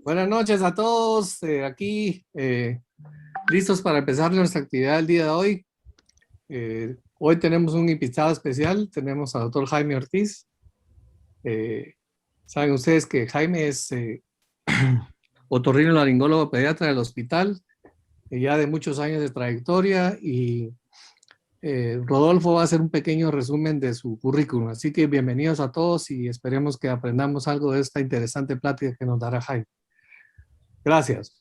Buenas noches a todos, aquí listos para empezar nuestra actividad del día de hoy. Hoy tenemos un invitado especial, tenemos al doctor Jaime Ortiz. Saben ustedes que Jaime es otorrinolaringólogo pediatra del hospital, ya de muchos años de trayectoria, y Rodolfo va a hacer un pequeño resumen de su currículum. Así que bienvenidos a todos y esperemos que aprendamos algo de esta interesante plática que nos dará Jaime. Gracias.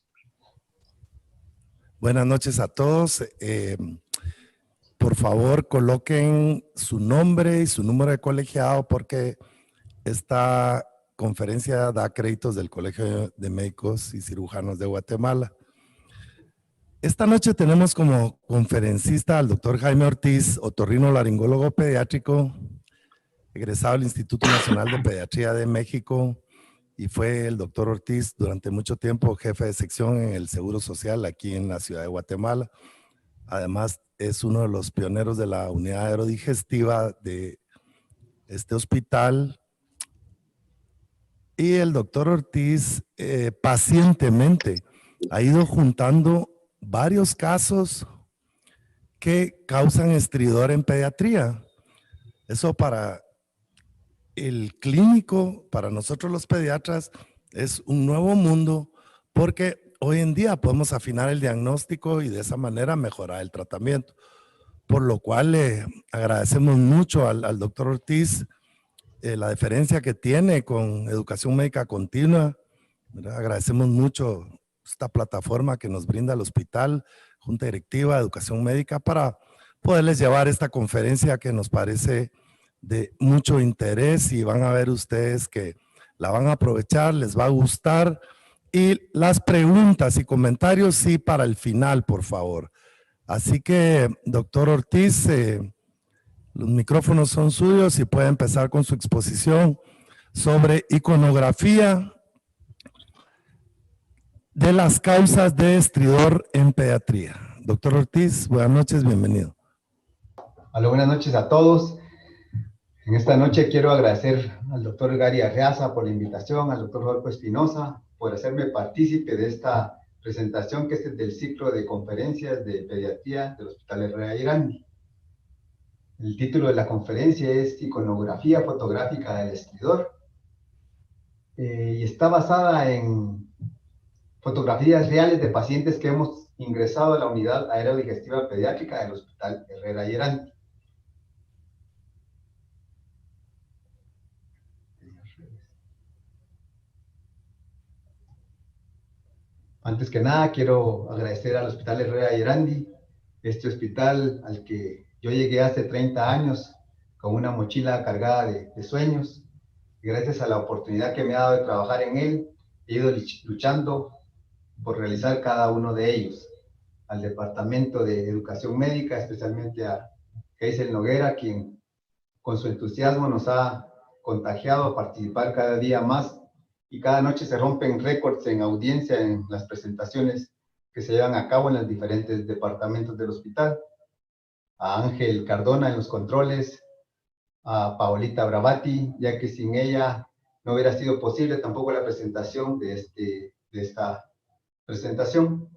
Buenas noches a todos. Por favor, coloquen su nombre y su número de colegiado porque esta conferencia da créditos del Colegio de Médicos y Cirujanos de Guatemala. Esta noche tenemos como conferencista al doctor Jaime Ortiz, otorrinolaringólogo pediátrico, egresado del Instituto Nacional de Pediatría de México, y fue el doctor Ortiz durante mucho tiempo jefe de sección en el Seguro Social aquí en la ciudad de Guatemala. Además, es uno de los pioneros de la unidad aerodigestiva de este hospital. Y el doctor Ortiz pacientemente ha ido juntando varios casos que causan estridor en pediatría. Eso para el clínico, para nosotros los pediatras, es un nuevo mundo porque hoy en día podemos afinar el diagnóstico y de esa manera mejorar el tratamiento. Por lo cual le agradecemos mucho al doctor Ortiz la deferencia que tiene con Educación Médica Continua, ¿verdad? Agradecemos mucho esta plataforma que nos brinda el hospital, Junta Directiva de Educación Médica, para poderles llevar esta conferencia que nos parece de mucho interés, y van a ver ustedes que la van a aprovechar, les va a gustar. Y las preguntas y comentarios sí para el final, por favor. Así que, doctor Ortiz, los micrófonos son suyos y puede empezar con su exposición sobre iconografía de las causas de estridor en pediatría. Doctor Ortiz, buenas noches, bienvenido. Hola, buenas noches a todos. En esta noche quiero agradecer al doctor Gary Arreaza por la invitación, al doctor Rodolfo Espinosa por hacerme partícipe de esta presentación que es del ciclo de conferencias de pediatría del Hospital Herrera Irandi. El título de la conferencia es Iconografía fotográfica del estridor y está basada en fotografías reales de pacientes que hemos ingresado a la unidad aerodigestiva pediátrica del Hospital Herrera Irandi. Antes que nada, quiero agradecer al Hospital Herrera Irandi, este hospital al que yo llegué hace 30 años con una mochila cargada de sueños. Y gracias a la oportunidad que me ha dado de trabajar en él, he ido luchando por realizar cada uno de ellos. Al Departamento de Educación Médica, especialmente a Geisel Noguera, quien con su entusiasmo nos ha contagiado a participar cada día más, y cada noche se rompen récords en audiencia en las presentaciones que se llevan a cabo en los diferentes departamentos del hospital. A Ángel Cardona en los controles, a Paolita Bravati, ya que sin ella no hubiera sido posible tampoco la presentación de esta presentación.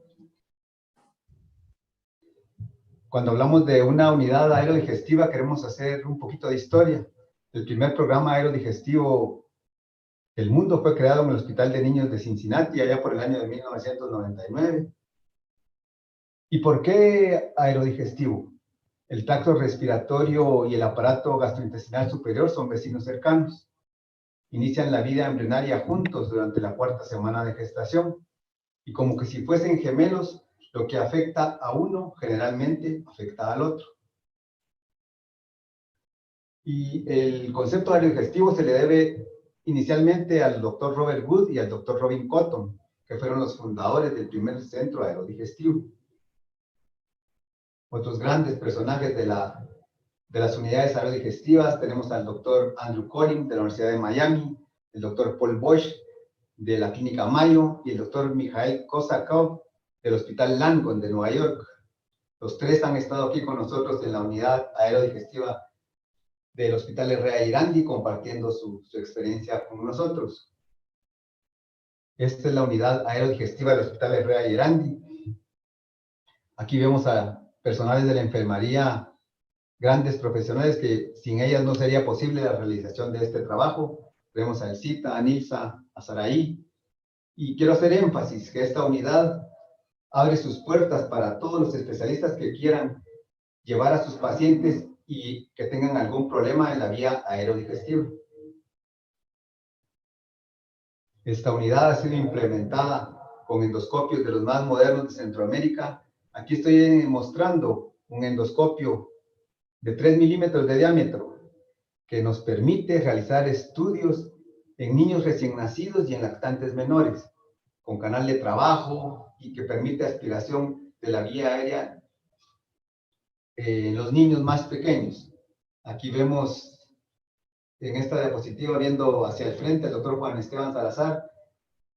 Cuando hablamos de una unidad aerodigestiva, queremos hacer un poquito de historia. El primer programa aerodigestivo del mundo fue creado en el Hospital de Niños de Cincinnati, allá por el año de 1999. ¿Y por qué aerodigestivo? El tracto respiratorio y el aparato gastrointestinal superior son vecinos cercanos. Inician la vida embrionaria juntos durante la 4ª semana de gestación. Y como que si fuesen gemelos, lo que afecta a uno generalmente afecta al otro. Y el concepto aerodigestivo se le debe inicialmente al doctor Robert Wood y al doctor Robin Cotton, que fueron los fundadores del primer centro aerodigestivo. Otros grandes personajes de las unidades aerodigestivas tenemos al doctor Andrew Collins de la Universidad de Miami, el doctor Paul Bosch de la Clínica Mayo y el doctor Mikhail Kosakov del Hospital Langone de Nueva York. Los tres han estado aquí con nosotros en la unidad aerodigestiva del Hospital Herrera Irandi compartiendo su experiencia con nosotros. Esta es la unidad aerodigestiva del Hospital Herrera y Erandi. Aquí vemos a personales de la enfermería, grandes profesionales que sin ellas no sería posible la realización de este trabajo. Vemos a Elcita, a Nilsa, a Saraí. Y quiero hacer énfasis que esta unidad abre sus puertas para todos los especialistas que quieran llevar a sus pacientes y que tengan algún problema en la vía aerodigestiva. Esta unidad ha sido implementada con endoscopios de los más modernos de Centroamérica. Aquí estoy mostrando un endoscopio de 3 milímetros de diámetro que nos permite realizar estudios en niños recién nacidos y en lactantes menores, con canal de trabajo y que permite aspiración de la vía aérea en los niños más pequeños. Aquí vemos en esta diapositiva, viendo hacia el frente, el doctor Juan Esteban Salazar,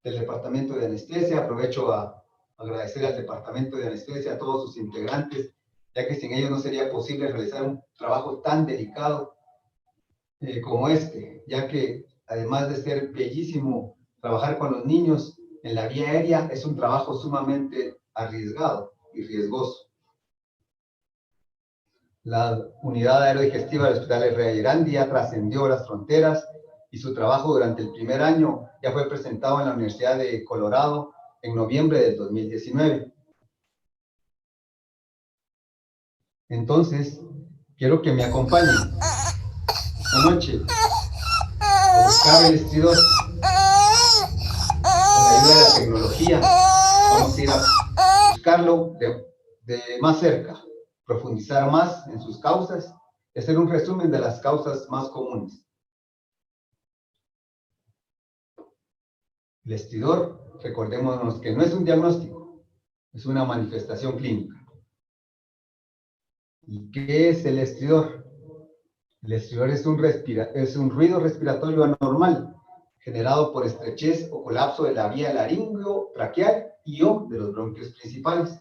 del Departamento de Anestesia. Aprovecho a agradecer al Departamento de Anestesia, a todos sus integrantes, ya que sin ellos no sería posible realizar un trabajo tan delicado como este, ya que además de ser bellísimo trabajar con los niños en la vía aérea, es un trabajo sumamente arriesgado y riesgoso. La unidad aerodigestiva del Hospital Herrera y Erandi ya trascendió las fronteras y su trabajo durante el primer año ya fue presentado en la Universidad de Colorado en noviembre del 2019. Entonces, quiero que me acompañen esta noche a buscar el estridor. Con la ayuda de la tecnología, vamos a ir a buscarlo de más cerca, profundizar más en sus causas y hacer un resumen de las causas más comunes. El estridor, recordémonos que no es un diagnóstico, es una manifestación clínica. ¿Y qué es el estridor? El estridor es un ruido respiratorio anormal generado por estrechez o colapso de la vía laringeo-traqueal y o de los bronquios principales.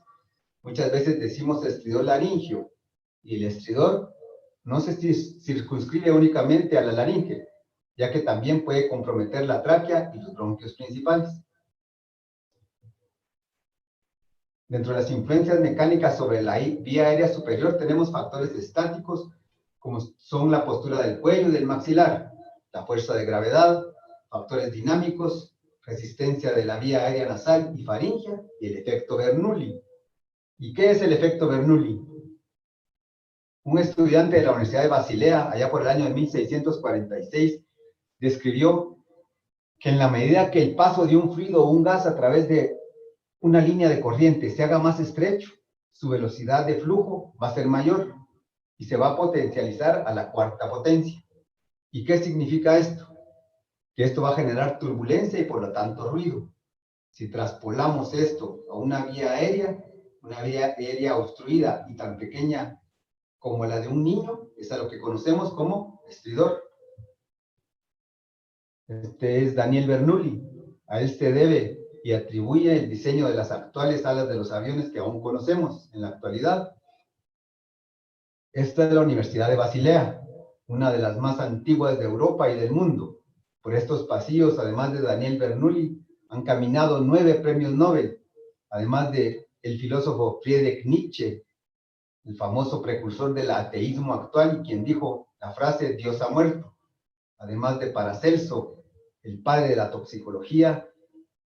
Muchas veces decimos estridor laringio, y el estridor no se circunscribe únicamente a la laringe, ya que también puede comprometer la tráquea y los bronquios principales. Dentro de las influencias mecánicas sobre la vía aérea superior tenemos factores estáticos, como son la postura del cuello y del maxilar, la fuerza de gravedad, factores dinámicos, resistencia de la vía aérea nasal y faríngea, y el efecto Bernoulli. ¿Y qué es el efecto Bernoulli? Un estudiante de la Universidad de Basilea, allá por el año de 1646, describió que en la medida que el paso de un fluido o un gas a través de una línea de corriente se haga más estrecho, su velocidad de flujo va a ser mayor y se va a potencializar a la cuarta potencia. ¿Y qué significa esto? Que esto va a generar turbulencia y por lo tanto ruido. Si traspolamos esto a una vía aérea obstruida y tan pequeña como la de un niño, es a lo que conocemos como estridor. Este es Daniel Bernoulli. A él se debe y atribuye el diseño de las actuales alas de los aviones que aún conocemos en la actualidad. Esta es la Universidad de Basilea, una de las más antiguas de Europa y del mundo. Por estos pasillos, además de Daniel Bernoulli, han caminado 9 premios Nobel, además de el filósofo Friedrich Nietzsche, el famoso precursor del ateísmo actual y quien dijo la frase Dios ha muerto, además de Paracelso, el padre de la toxicología,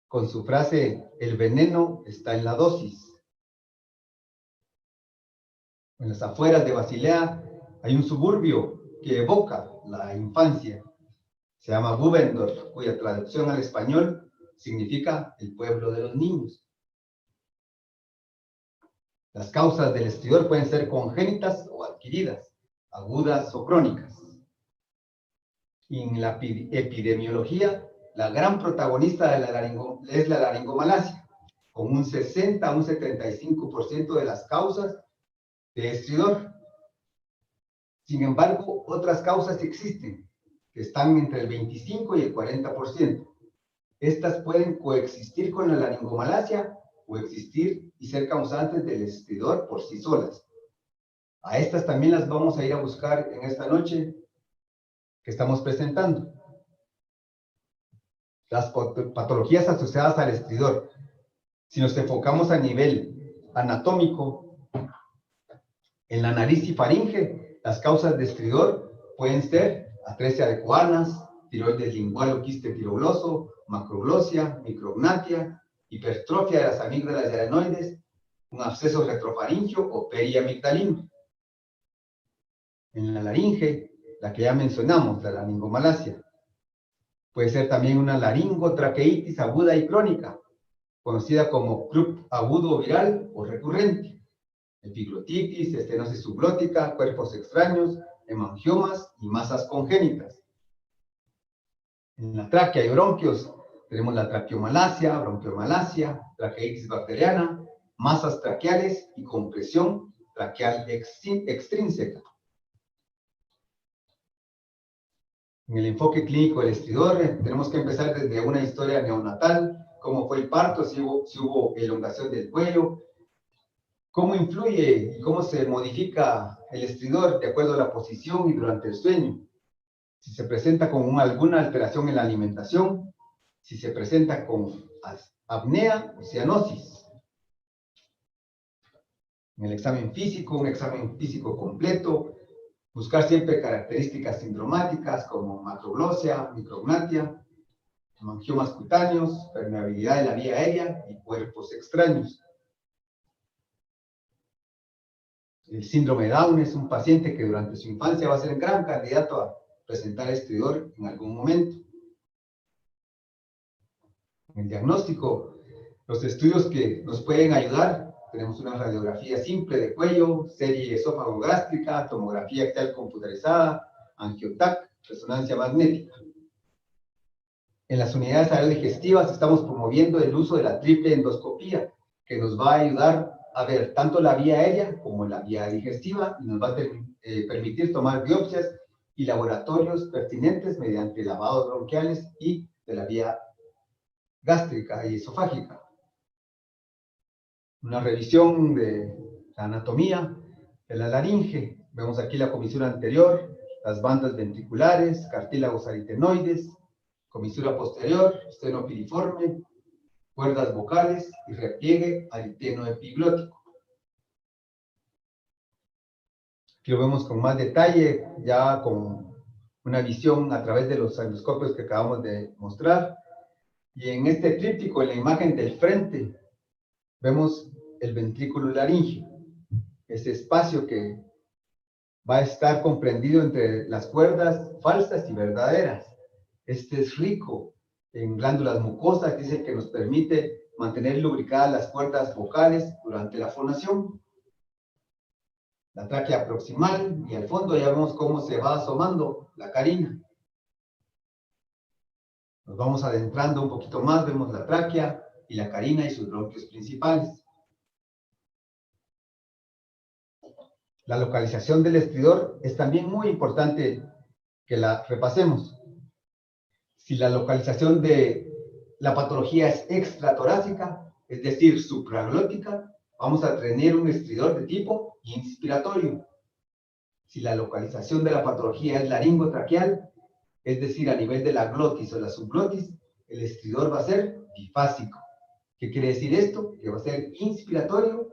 con su frase el veneno está en la dosis. En las afueras de Basilea hay un suburbio que evoca la infancia. Se llama Bubendorf, cuya traducción al español significa el pueblo de los niños. Las causas del estridor pueden ser congénitas o adquiridas, agudas o crónicas. Y en la epidemiología, la gran protagonista es la laringomalacia, con un 60 a un 75% de las causas de estridor. Sin embargo, otras causas existen, que están entre el 25 y el 40%. Estas pueden coexistir con la laringomalacia o existir y ser causantes del estridor por sí solas. A estas también las vamos a ir a buscar en esta noche que estamos presentando. Las patologías asociadas al estridor. Si nos enfocamos a nivel anatómico, en la nariz y faringe, las causas de estridor pueden ser atresia de coanas, tiroides lingual o quiste tiroglosio, macroglosia, micrognatia, hipertrofia de las amígdalas y adenoides, un absceso retrofaringio o periamigdalino. En la laringe, la que ya mencionamos, la laringomalacia, puede ser también una laringotraqueitis aguda y crónica, conocida como croup agudo viral o recurrente, epiglotitis, estenosis subglótica, cuerpos extraños, hemangiomas y masas congénitas. En la tráquea y bronquios tenemos la traqueomalacia, bronquiomalacia, traqueitis bacteriana, masas traqueales y compresión traqueal extrínseca. En el enfoque clínico del estridor tenemos que empezar desde una historia neonatal, cómo fue el parto, si hubo elongación del cuello, cómo influye y cómo se modifica el estridor de acuerdo a la posición y durante el sueño, si se presenta con alguna alteración en la alimentación, si se presenta con apnea o cianosis. En el examen físico, un examen físico completo, buscar siempre características sindromáticas como macroglosia, micrognatia, hemangiomas cutáneos, permeabilidad de la vía aérea y cuerpos extraños. El síndrome de Down es un paciente que durante su infancia va a ser un gran candidato a presentar estridor en algún momento. En el diagnóstico, los estudios que nos pueden ayudar, tenemos una radiografía simple de cuello, serie esófago-gástrica, tomografía axial computarizada, angiotac, resonancia magnética. En las unidades aerodigestivas estamos promoviendo el uso de la triple endoscopía, que nos va a ayudar a ver tanto la vía aérea como la vía digestiva y nos va a permitir tomar biopsias y laboratorios pertinentes mediante lavados bronquiales y de la vía gástrica y esofágica. Una revisión de la anatomía de la laringe. Vemos aquí la comisura anterior, las bandas ventriculares, cartílagos aritenoides, comisura posterior, esteno piriforme, cuerdas vocales y repliegue ariteno epiglótico. Aquí lo vemos con más detalle, ya con una visión a través de los endoscopios que acabamos de mostrar. Y en este tríptico, en la imagen del frente, vemos el ventrículo laríngeo, ese espacio que va a estar comprendido entre las cuerdas falsas y verdaderas. Este es rico en glándulas mucosas, que es el que nos permite mantener lubricadas las cuerdas vocales durante la fonación. La tráquea proximal, y al fondo ya vemos cómo se va asomando la carina. Nos vamos adentrando un poquito más, vemos la tráquea y la carina y sus bronquios principales. La localización del estridor es también muy importante que la repasemos. Si la localización de la patología es extratorácica, es decir, supraglótica, vamos a tener un estridor de tipo inspiratorio. Si la localización de la patología es laringotraqueal, es decir, a nivel de la glotis o la subglotis, el estridor va a ser bifásico. ¿Qué quiere decir esto? Que va a ser inspiratorio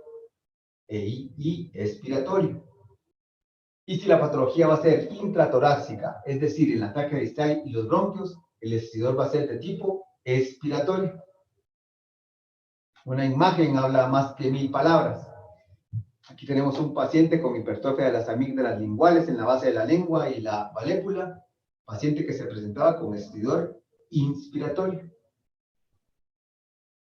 y expiratorio. Y si la patología va a ser intratorácica, es decir, en la tráquea distal y los bronquios, el estridor va a ser de tipo expiratorio. Una imagen habla más que 1000 palabras. Aquí tenemos un paciente con hipertrofia de las amígdalas linguales en la base de la lengua y la valépula, paciente que se presentaba con estridor inspiratorio.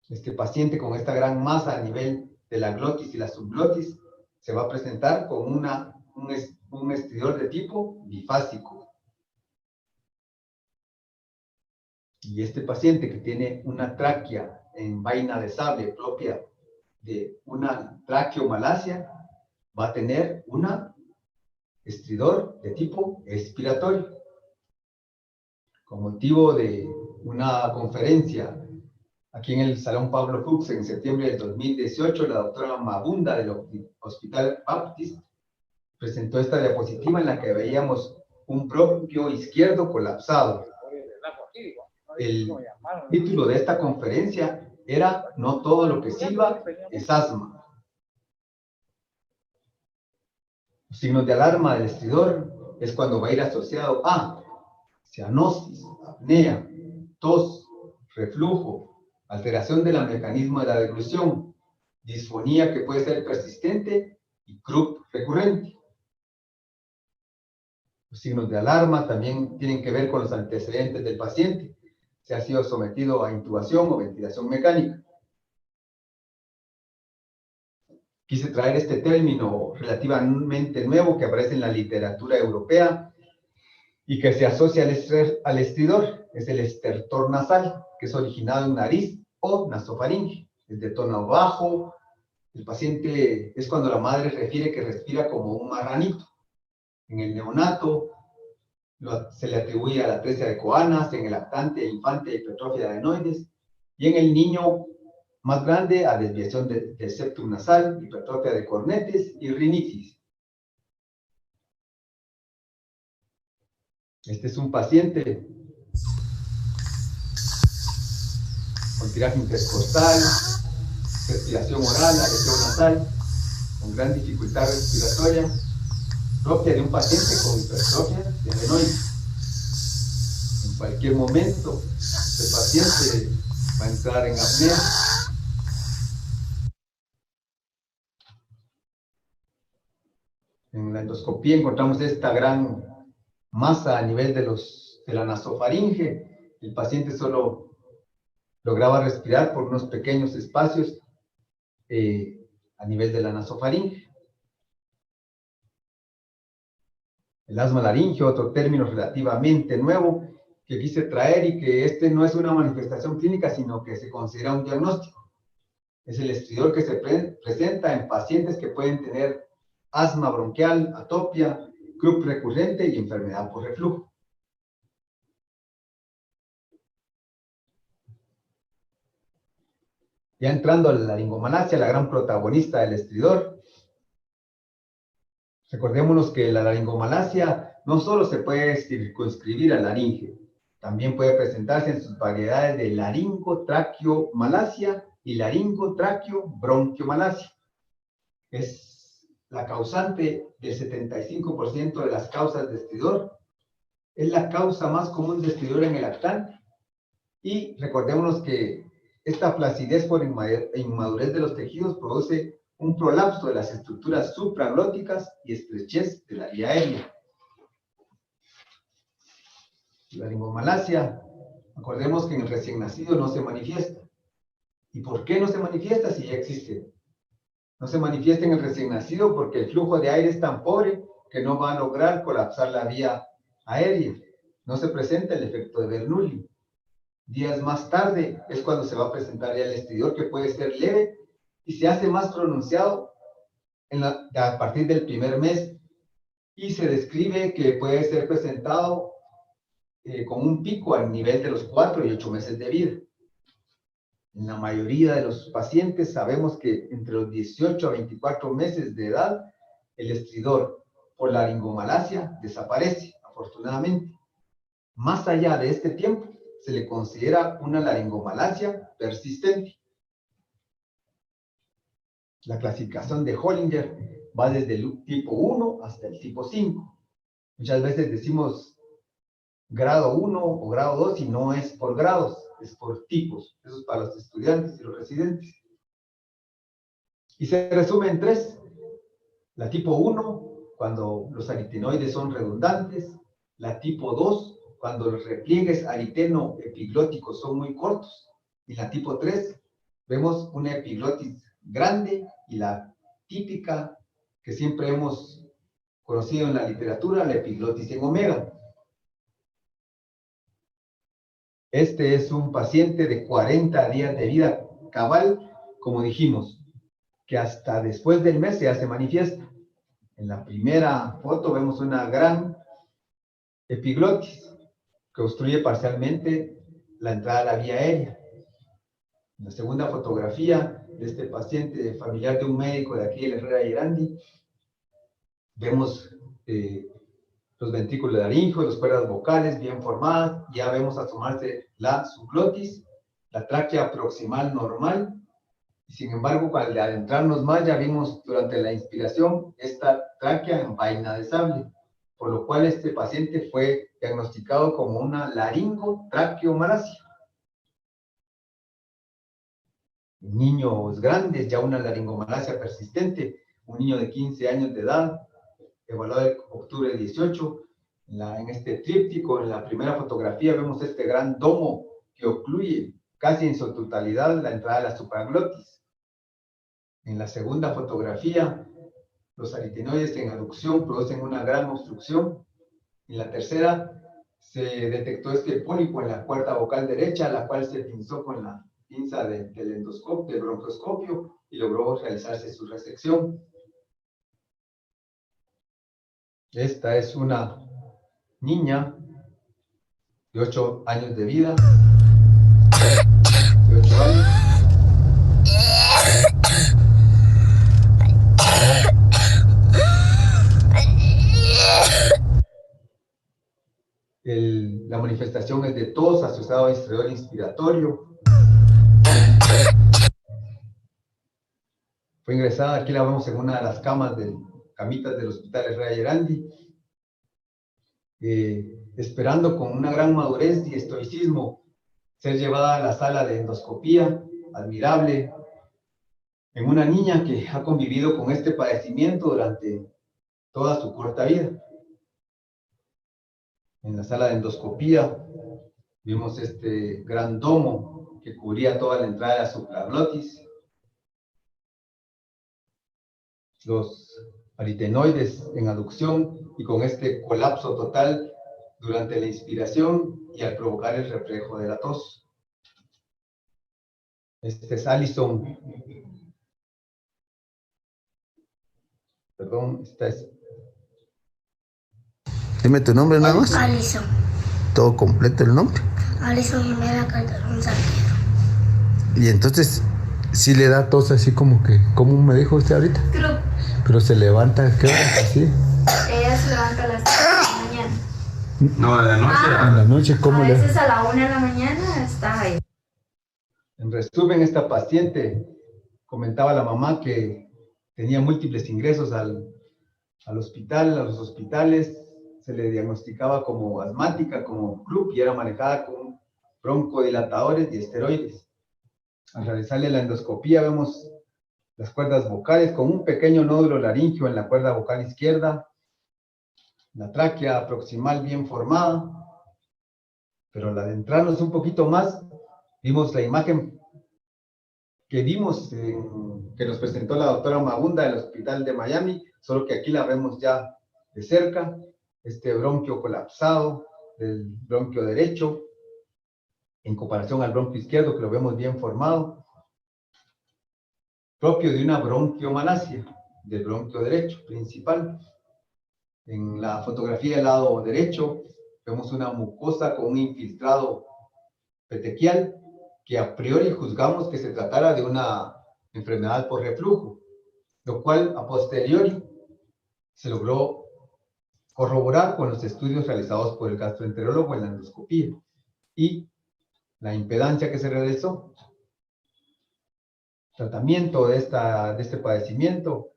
Este paciente con esta gran masa a nivel de la glotis y la subglotis se va a presentar con un estridor de tipo bifásico. Y este paciente que tiene una tráquea en vaina de sable propia de una traqueomalacia va a tener un estridor de tipo expiratorio. Con motivo de una conferencia aquí en el Salón Pablo Fuchs en septiembre del 2018, la doctora Mabunda del Hospital Baptist presentó esta diapositiva en la que veíamos un bronquio izquierdo colapsado. el título de esta conferencia era "No todo lo que silba es asma". Los signos de alarma del estridor es cuando va a ir asociado a cianosis, apnea, tos, reflujo, alteración del mecanismo de la deglución, disfonía que puede ser persistente y croup recurrente. Los signos de alarma también tienen que ver con los antecedentes del paciente, si ha sido sometido a intubación o ventilación mecánica. Quise traer este término relativamente nuevo que aparece en la literatura europea y que se asocia al estridor, es el estertor nasal, que es originado en nariz o nasofaringe, es de tono bajo. El paciente es cuando la madre refiere que respira como un marranito. En el neonato se le atribuye a la atresia de Coanas, en el lactante e infante a hipertrofia de adenoides, y en el niño más grande a desviación del septum nasal, hipertrofia de cornetes y rinitis. Este es un paciente con tiraje intercostal, respiración oral, aleteo nasal, con gran dificultad respiratoria, propia de un paciente con hipertrofia de adenoides. En cualquier momento, este paciente va a entrar en apnea. En la endoscopía encontramos esta gran masa a nivel de la nasofaringe. El paciente solo lograba respirar por unos pequeños espacios a nivel de la nasofaringe. El asma laringio, otro término relativamente nuevo que quise traer y que este no es una manifestación clínica, sino que se considera un diagnóstico. Es el estridor que se presenta en pacientes que pueden tener asma bronquial, atopia, croup recurrente y enfermedad por reflujo. Ya entrando a la laringomalacia, la gran protagonista del estridor, recordémonos que la laringomalacia no solo se puede circunscribir a laringe, también puede presentarse en sus variedades de laringotraqueomalacia y laringotraqueobronquiomalacia. Es la causante del 75% de las causas de estridor. Es la causa más común de estridor en el lactante. Y recordémonos que esta flacidez por inmadurez de los tejidos produce un prolapso de las estructuras supraglóticas y estrechez de la vía aérea. La laringomalacia, acordemos que en el recién nacido no se manifiesta. ¿Y por qué no se manifiesta si ya existe? No se manifiesta en el recién nacido porque el flujo de aire es tan pobre que no va a lograr colapsar la vía aérea. No se presenta el efecto de Bernoulli. Días más tarde es cuando se va a presentar ya el estridor, que puede ser leve y se hace más pronunciado a partir del primer mes, y se describe que puede ser presentado con un pico al nivel de los 4 y 8 meses de vida. En la mayoría de los pacientes sabemos que entre los 18 a 24 meses de edad el estridor por laringomalacia desaparece, afortunadamente. Más allá de este tiempo se le considera una laringomalacia persistente. La clasificación de Hollinger va desde el tipo 1 hasta el tipo 5. Muchas veces decimos grado 1 o grado 2 y no es por grados, es por tipos. Eso es para los estudiantes y los residentes. Y se resume en 3. La tipo 1, cuando los aritenoides son redundantes. La tipo 2, cuando los repliegues ariteno-epiglóticos son muy cortos. Y la tipo 3, vemos una epiglotis grande y la típica que siempre hemos conocido en la literatura, la epiglotis en omega. Este es un paciente de 40 días de vida cabal, como dijimos, que hasta después del mes ya se manifiesta. En la primera foto vemos una gran epiglotis que obstruye parcialmente la entrada a la vía aérea. En la segunda fotografía de este paciente familiar de un médico de aquí, el Herrera y Grandi, vemos los ventrículos laríngeos, las cuerdas vocales bien formadas, ya vemos asomarse la subglotis, la tráquea proximal normal, y sin embargo, al adentrarnos más, ya vimos durante la inspiración esta tráquea en vaina de sable, por lo cual este paciente fue diagnosticado como una laringotraqueomalacia. Niños grandes, ya una laringomalacia persistente, un niño de 15 años de edad, evaluado en octubre 18, en este tríptico, en la primera fotografía, vemos este gran domo que ocluye casi en su totalidad la entrada de la supraglotis. En la segunda fotografía, los aritenoides en aducción producen una gran obstrucción. En la tercera, se detectó este pólipo en la cuerda vocal derecha, la cual se pinzó con la pinza del endoscopio, del bronquioscopio, y logró realizarse su resección. Esta es una niña de 8 años de vida. De 8 años. La manifestación es de tos asociado a estrés inspiratorio. Fue ingresada, aquí la vemos en una de las camitas del Hospital Herrera Gerandi, esperando con una gran madurez y estoicismo ser llevada a la sala de endoscopía, admirable, en una niña que ha convivido con este padecimiento durante toda su corta vida. En la sala de endoscopía vimos este gran domo que cubría toda la entrada de la supraglotis, los aritenoides en aducción y con este colapso total durante la inspiración y al provocar el reflejo de la tos. Este es Alison. Perdón, esta es. Dime tu nombre nada más. Alison. Todo completo el nombre. Alison Jimena Calderón Salguero. Y entonces, si le da tos así como que, ¿cómo me dijo usted ahorita? Creo. Pero se levanta, ¿qué hora? Así. Ella se levanta a las 3 de la mañana. No, de la noche. En la noche, ¿cómo A le? veces a la 1 de la mañana está ahí. En resumen, esta paciente comentaba a la mamá que tenía múltiples ingresos al hospital, a los hospitales, se le diagnosticaba como asmática, como club, y era manejada con broncodilatadores y esteroides. Al realizarle la endoscopía vemos las cuerdas vocales con un pequeño nódulo laríngeo en la cuerda vocal izquierda, la tráquea proximal bien formada, pero al adentrarnos un poquito más, vimos la imagen que vimos, que nos presentó la doctora Magunda del Hospital de Miami, solo que aquí la vemos ya de cerca, este bronquio colapsado del bronquio derecho, en comparación al bronquio izquierdo, que lo vemos bien formado, propio de una bronquiomalacia, del bronquio derecho principal. En la fotografía del lado derecho, vemos una mucosa con un infiltrado petequial, que a priori juzgamos que se tratara de una enfermedad por reflujo, lo cual a posteriori se logró corroborar con los estudios realizados por el gastroenterólogo en la endoscopía y la impedancia que se realizó. El tratamiento de este padecimiento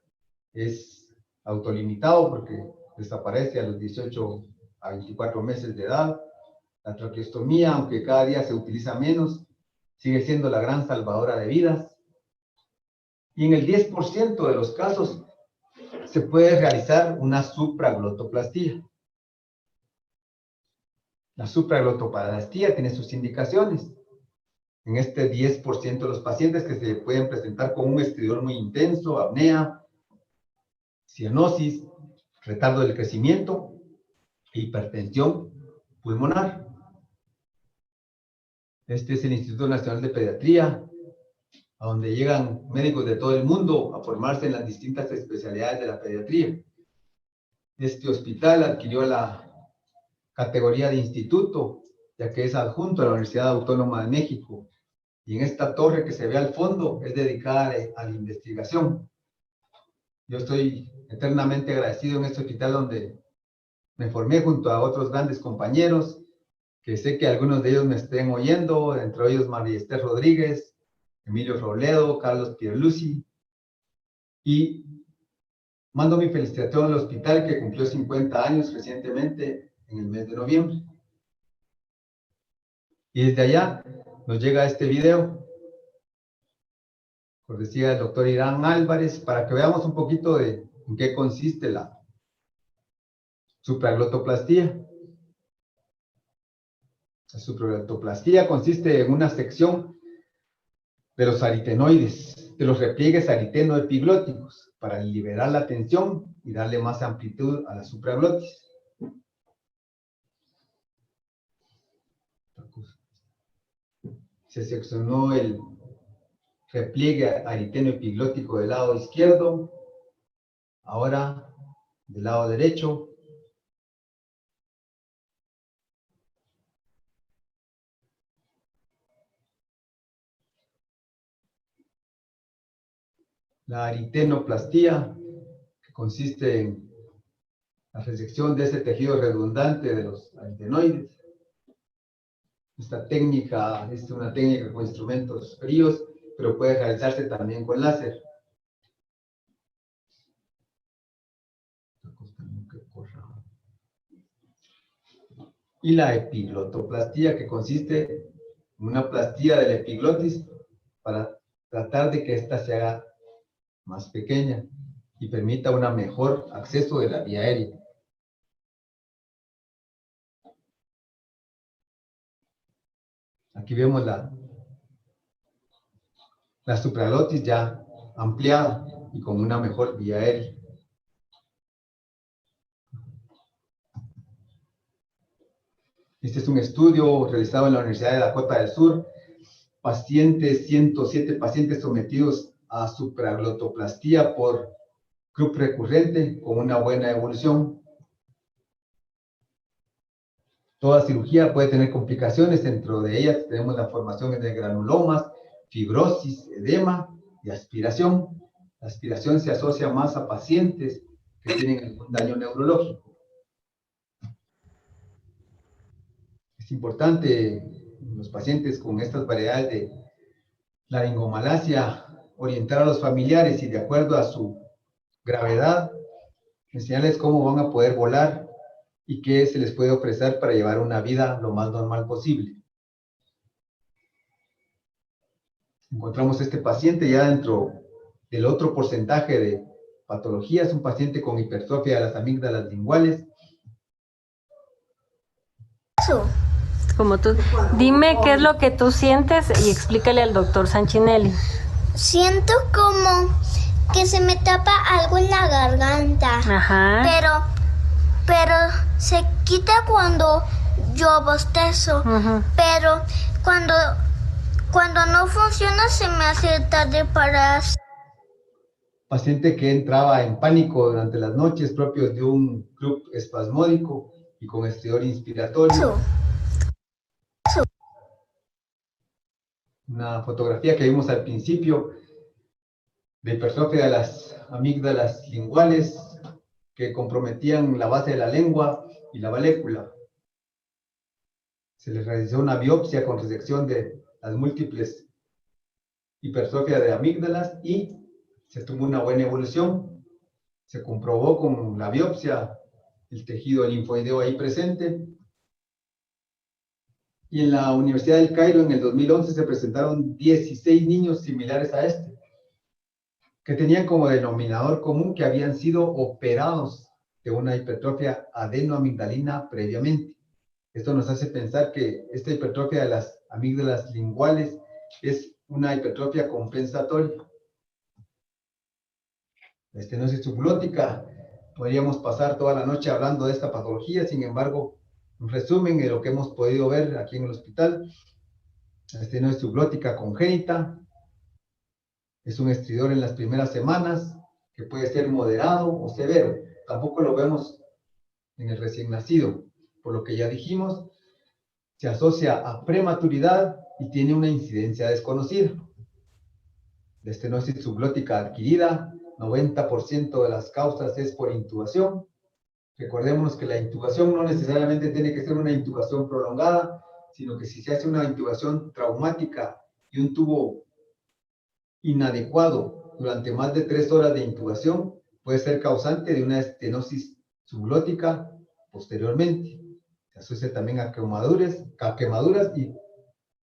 es autolimitado porque desaparece a los 18 a 24 meses de edad. La traqueostomía, aunque cada día se utiliza menos, sigue siendo la gran salvadora de vidas. Y en el 10% de los casos se puede realizar una supraglotoplastía. La supraglotoplastía tiene sus indicaciones. En este 10% de los pacientes que se pueden presentar con un estridor muy intenso, apnea, cianosis, retardo del crecimiento e hipertensión pulmonar. Este es el Instituto Nacional de Pediatría, a donde llegan médicos de todo el mundo a formarse en las distintas especialidades de la pediatría. Este hospital adquirió la categoría de instituto, ya que es adjunto a la Universidad Autónoma de México. Y en esta torre que se ve al fondo es dedicada a la investigación. Yo estoy eternamente agradecido en este hospital donde Me formé junto a otros grandes compañeros, que sé que algunos de ellos me estén oyendo, entre ellos María Esther Rodríguez, Emilio Robledo, Carlos Pierluisi, y mando mi felicitación al hospital que cumplió 50 años recientemente en el mes de noviembre. Y desde allá nos llega este video, cortesía del doctor Irán Álvarez, para que veamos un poquito de en qué consiste la supraglotoplastia. La supraglotoplastia consiste en una sección de los aritenoides, de los repliegues ariteno-epiglóticos, para liberar la tensión y darle más amplitud a la supraglotis. Se seccionó el repliegue ariteno-epiglótico del lado izquierdo, ahora del lado derecho. La aritenoplastía, que consiste en la resección de ese tejido redundante de los aritenoides. Esta técnica es una técnica con instrumentos fríos, pero puede realizarse también con láser. Y la epiglotoplastía, que consiste en una plastía del epiglotis para tratar de que ésta se haga más pequeña y permita un mejor acceso de la vía aérea. Aquí vemos la supraglotis ya ampliada y con una mejor vía aérea. Este es un estudio realizado en la Universidad de Dakota del Sur. 107 pacientes sometidos a supraglotoplastia por Krupp recurrente con una buena evolución. Toda cirugía puede tener complicaciones, dentro de ellas tenemos la formación de granulomas, fibrosis, edema y aspiración. La aspiración se asocia más a pacientes que tienen algún daño neurológico. Es importante en los pacientes con estas variedades de laringomalacia orientar a los familiares y de acuerdo a su gravedad, enseñarles cómo van a poder volar y qué se les puede ofrecer para llevar una vida lo más normal posible. Encontramos este paciente ya dentro del otro porcentaje de patologías, un paciente con hipertrofia de las amígdalas linguales. Como tú, dime qué es lo que tú sientes y explícale al doctor Sanchinelli. Siento como que se me tapa algo en la garganta. Ajá. Pero se quita cuando yo bostezo. Ujú. Pero cuando no funciona se me hace tarde para... Paciente que entraba en pánico durante las noches propios de un Krupp espasmódico y con estridor inspiratorio. Una fotografía que vimos al principio de hipertrofia de las amígdalas linguales que comprometían la base de la lengua y la valécula. Se les realizó una biopsia con resección de las múltiples hipertrofia de amígdalas y se tuvo una buena evolución. Se comprobó con la biopsia el tejido linfoideo ahí presente. Y en la Universidad del Cairo en el 2011 se presentaron 16 niños similares a este, que tenían como denominador común que habían sido operados de una hipertrofia adenoamigdalina previamente. Esto nos hace pensar que esta hipertrofia de las amígdalas linguales es una hipertrofia compensatoria. La estenosis subglótica, podríamos pasar toda la noche hablando de esta patología, sin embargo, un resumen de lo que hemos podido ver aquí en el hospital. La estenosis subglótica congénita es un estridor en las primeras semanas que puede ser moderado o severo. Tampoco lo vemos en el recién nacido. Por lo que ya dijimos, se asocia a prematuridad y tiene una incidencia desconocida. La estenosis subglótica adquirida, 90% de las causas es por intubación Recordémonos que la intubación no necesariamente tiene que ser una intubación prolongada, sino que si se hace una intubación traumática y un tubo inadecuado durante más de 3 horas de intubación, puede ser causante de una estenosis subglótica posteriormente. Se asocia también a quemaduras y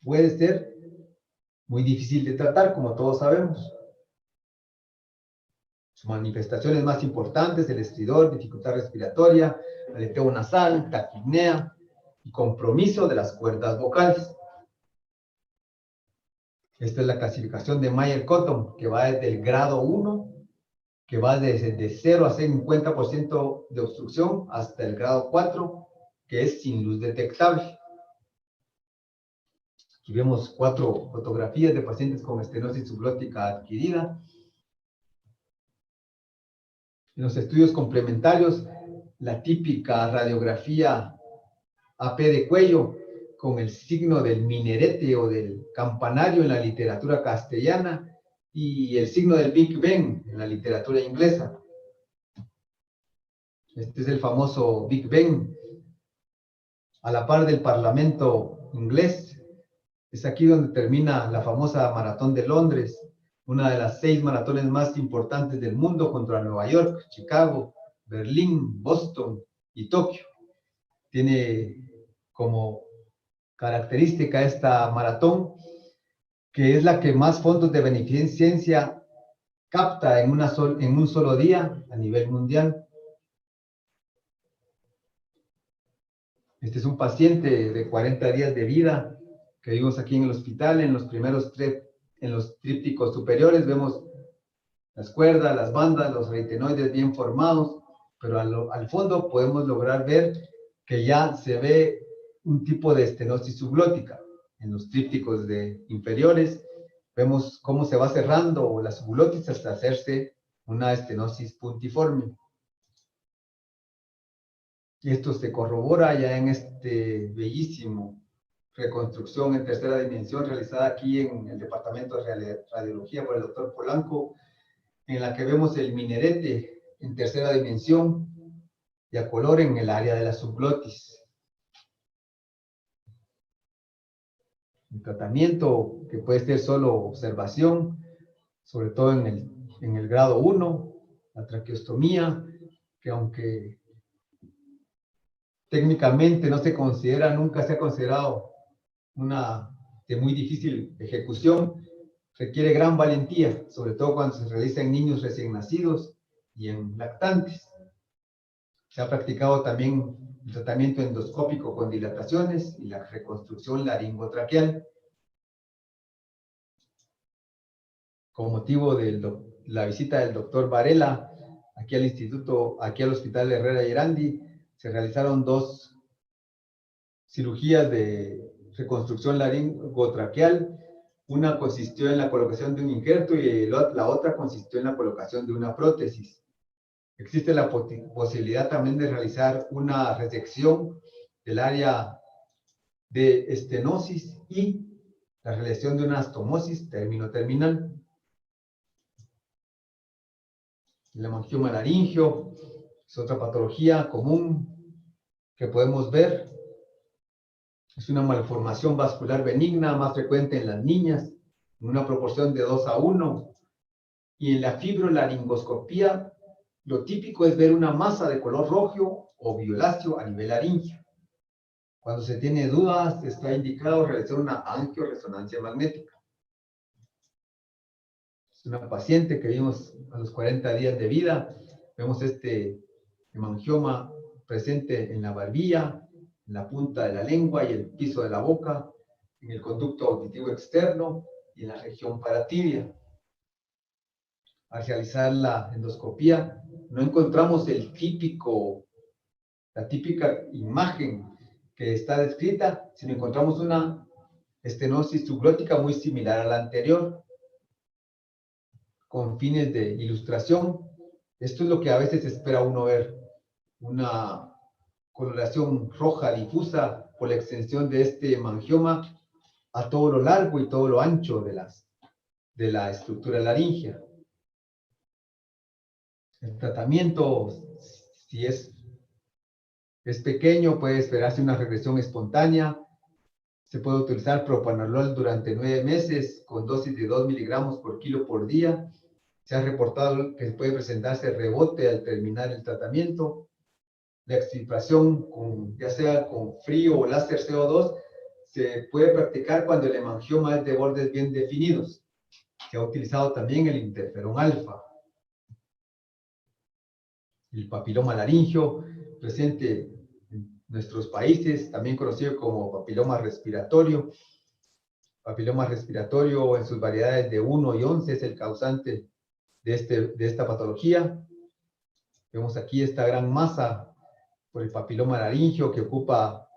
puede ser muy difícil de tratar, como todos sabemos. Sus manifestaciones más importantes: el estridor, dificultad respiratoria, aleteo nasal, taquipnea y compromiso de las cuerdas vocales. Esta es la clasificación de Mayer-Cotton, que va desde el grado 1, que va desde 0 a 50% de obstrucción, hasta el grado 4, que es sin luz detectable. Aquí vemos 4 fotografías de pacientes con estenosis subglótica adquirida. En los estudios complementarios, la típica radiografía AP de cuello con el signo del minarete o del campanario en la literatura castellana y el signo del Big Ben en la literatura inglesa. Este es el famoso Big Ben, a la par del Parlamento inglés. Es aquí donde termina la famosa Maratón de Londres, una de las 6 maratones más importantes del mundo, contra Nueva York, Chicago, Berlín, Boston y Tokio. Tiene como característica esta maratón que es la que más fondos de beneficencia capta en un solo día a nivel mundial. Este es un paciente de 40 días de vida que vimos aquí en el hospital. En los primeros en los trípticos superiores vemos las cuerdas, las bandas, los aritenoides bien formados, pero al fondo podemos lograr ver que ya se ve un tipo de estenosis subglótica. En los trípticos inferiores vemos cómo se va cerrando la subglotis hasta hacerse una estenosis puntiforme. Y esto se corrobora ya en este bellísimo reconstrucción en tercera dimensión realizada aquí en el departamento de radiología por el doctor Polanco, en la que vemos el minarete en tercera dimensión y a color en el área de la subglotis. Un tratamiento que puede ser solo observación, sobre todo en el grado 1, la traqueostomía, que aunque técnicamente no se considera, nunca se ha considerado una de muy difícil ejecución, requiere gran valentía, sobre todo cuando se realiza en niños recién nacidos y en lactantes. Se ha practicado también el tratamiento endoscópico con dilataciones y la reconstrucción laringotraqueal. Con motivo de la visita del doctor Varela aquí al instituto, aquí al Hospital Herrera y Erandy, se realizaron 2 cirugías de reconstrucción laringotraqueal. Una consistió en la colocación de un injerto y la otra consistió en la colocación de una prótesis. Existe la posibilidad también de realizar una resección del área de estenosis y la realización de una astomosis término-terminal. El hemangioma laringio es otra patología común que podemos ver. Es una malformación vascular benigna más frecuente en las niñas, en una proporción de 2:1. Y en la fibrolaringoscopía, lo típico es ver una masa de color rojo o violáceo a nivel laringio. Cuando se tiene dudas, está indicado realizar una angioresonancia magnética. Es una paciente que vimos a los 40 días de vida. Vemos este hemangioma presente en la barbilla, en la punta de la lengua y el piso de la boca, en el conducto auditivo externo y en la región paratibia. Al realizar la endoscopía, no encontramos la típica imagen que está descrita, sino encontramos una estenosis subglótica muy similar a la anterior. Con fines de ilustración, esto es lo que a veces espera uno ver, una coloración roja difusa por la extensión de este hemangioma a todo lo largo y todo lo ancho de la estructura laringea. El tratamiento, si es Es pequeño, puede esperarse una regresión espontánea. Se puede utilizar propanolol durante 9 meses con dosis de 2 miligramos por kilo por día. Se ha reportado que puede presentarse rebote al terminar el tratamiento. La extirpación, ya sea con frío o láser CO2, se puede practicar cuando el hemangioma es de bordes bien definidos. Se ha utilizado también el interferón alfa. El papiloma laringio, presente en nuestros países, también conocido como papiloma respiratorio. Papiloma respiratorio en sus variedades de 1 y 11 es el causante de esta patología. Vemos aquí esta gran masa por el papiloma laringio que ocupa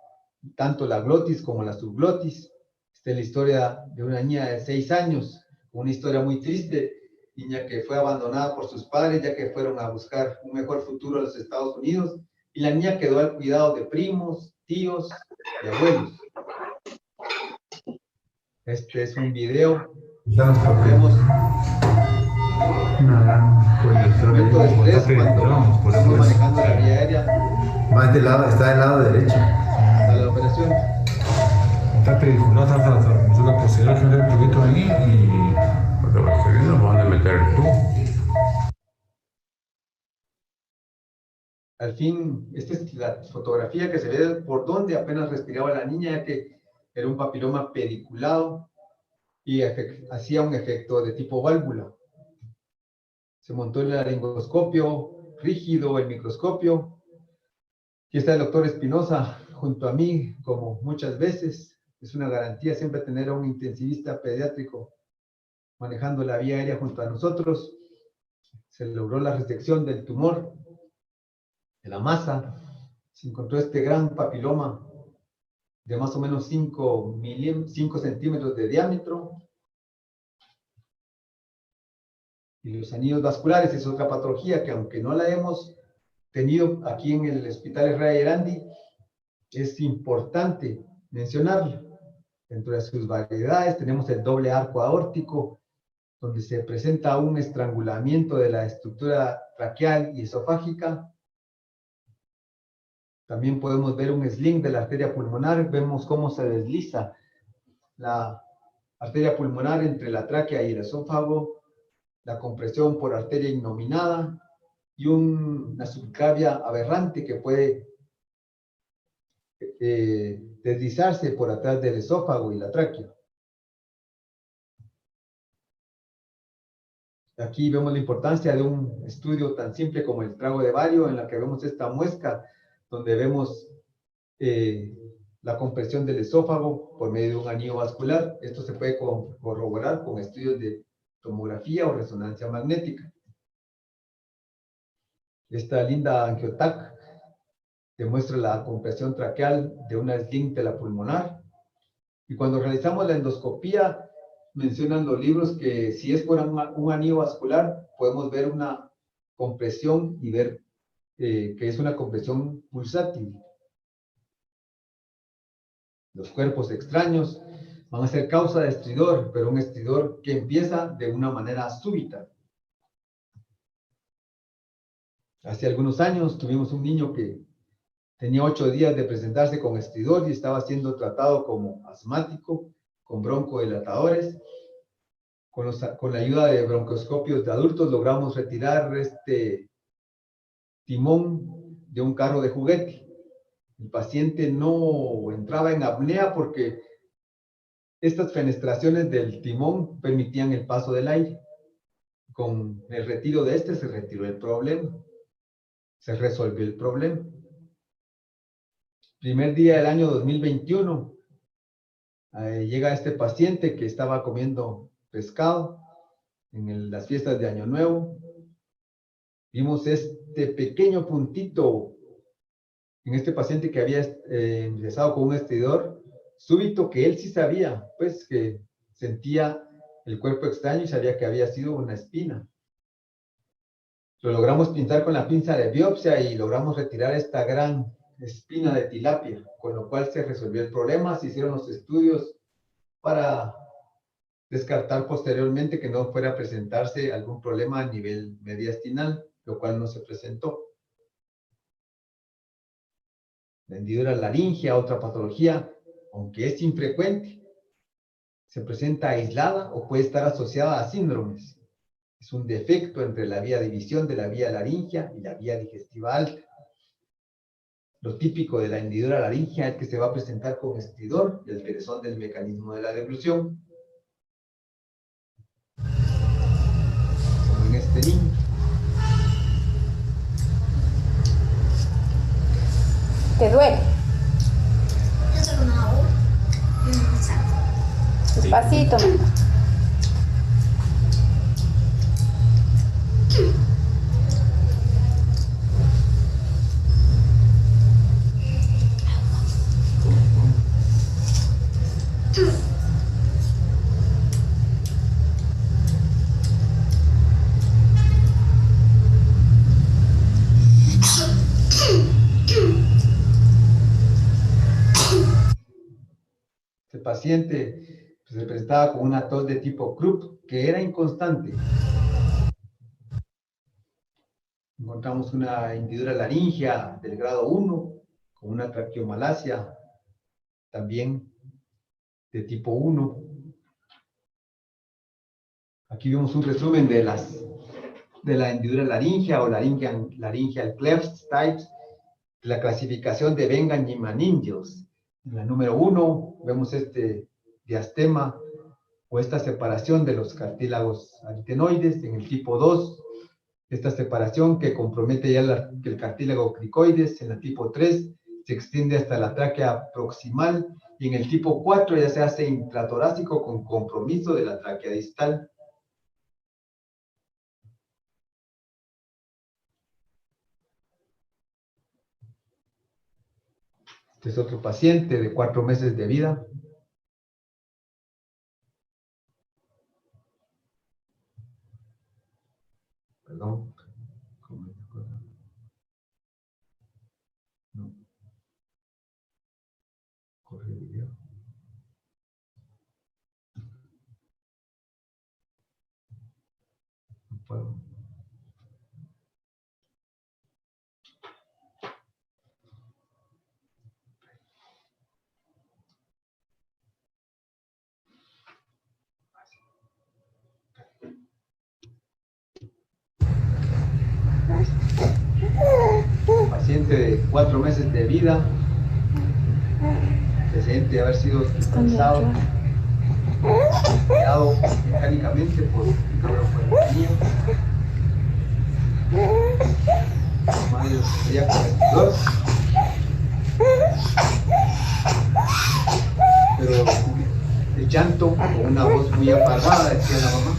tanto la glotis como la subglotis. Esta es la historia de una niña de 6 años, una historia muy triste, niña que fue abandonada por sus padres ya que fueron a buscar un mejor futuro a los Estados Unidos, y la niña quedó al cuidado de primos, tíos y abuelos. Este es un video. Vemos el momento de estrés cuando estamos manejando la vía aérea. Más del lado, está del lado derecho. A la operación. No es una posibilidad que un poquito ahí y porque los seguidos van a meter tú. Al fin, esta es la fotografía que se ve por donde apenas respiraba la niña, ya que era un papiloma pediculado y hacía un efecto de tipo válvula. Se montó el laringoscopio rígido, el microscopio. Aquí está el doctor Espinosa junto a mí, como muchas veces. Es una garantía siempre tener a un intensivista pediátrico manejando la vía aérea junto a nosotros. Se logró la resección del tumor, de la masa. Se encontró este gran papiloma de más o menos 5 centímetros de diámetro. Y los anillos vasculares es otra patología que, aunque no la hemos tenido aquí en el Hospital Herrera y Erandy, es importante mencionarla. Dentro de sus variedades tenemos el doble arco aórtico, donde se presenta un estrangulamiento de la estructura traqueal y esofágica. También podemos ver un sling de la arteria pulmonar. Vemos cómo se desliza la arteria pulmonar entre la tráquea y el esófago, la compresión por arteria innominada y una subclavia aberrante que puede deslizarse por atrás del esófago y la tráquea. Aquí vemos la importancia de un estudio tan simple como el trago de bario, en la que vemos esta muesca, donde vemos la compresión del esófago por medio de un anillo vascular. Esto se puede corroborar con estudios de tomografía o resonancia magnética. Esta linda angiotac demuestra la compresión traqueal de una esfínter pulmonar. Y cuando realizamos la endoscopía, mencionan los libros que si es por un anillo vascular, podemos ver una compresión y ver que es una compresión pulsátil. Los cuerpos extraños van a ser causa de estridor, pero un estridor que empieza de una manera súbita. Hace algunos años tuvimos un niño que tenía 8 días de presentarse con estridor y estaba siendo tratado como asmático, con broncodilatadores. Con la ayuda de broncoscopios de adultos logramos retirar este timón de un carro de juguete. El paciente no entraba en apnea porque estas fenestraciones del timón permitían el paso del aire. Con el retiro de este se retiró el problema. Se resolvió el problema. Primer día del año 2021, llega este paciente que estaba comiendo pescado en las fiestas de Año Nuevo. Vimos este pequeño puntito en este paciente que había ingresado con un estridor súbito, que él sí sabía, pues que sentía el cuerpo extraño y sabía que había sido una espina. Lo logramos pintar con la pinza de biopsia y logramos retirar esta gran espina de tilapia, con lo cual se resolvió el problema. Se hicieron los estudios para descartar posteriormente que no fuera a presentarse algún problema a nivel mediastinal, lo cual no se presentó. La hendidura laringea, otra patología, aunque es infrecuente, se presenta aislada o puede estar asociada a síndromes. Es un defecto entre la vía de división de la vía laringea y la vía digestiva alta. Lo típico de la hendidura laringea es que se va a presentar con estridor y alteración del mecanismo de la deglución, como en este niño. ¿Te duele? Despacito, mamá. Este paciente pues, se presentaba con una tos de tipo Krupp que era inconstante. Encontramos una hendidura laringea del grado 1 con una traqueomalacia también de tipo 1. Aquí vemos un resumen de la hendidura laringea o laryngeal clefts types, la clasificación de Vengan y Maningels. En la número 1 vemos este diastema o esta separación de los cartílagos aritenoides. En el tipo 2, esta separación que compromete ya el cartílago cricoides. En el tipo 3 se extiende hasta la tráquea proximal y en el tipo 4 ya se hace intratorácico con compromiso de la tráquea distal. Este es otro paciente de 4 meses de vida. Perdón. No. Corre el video. No puedo. Paciente de 4 meses de vida, antecedente de haber sido hospitalizado, creado mecánicamente por neuropoetenía, madre sería con vestidor, pero el llanto con una voz muy apagada, decía la mamá.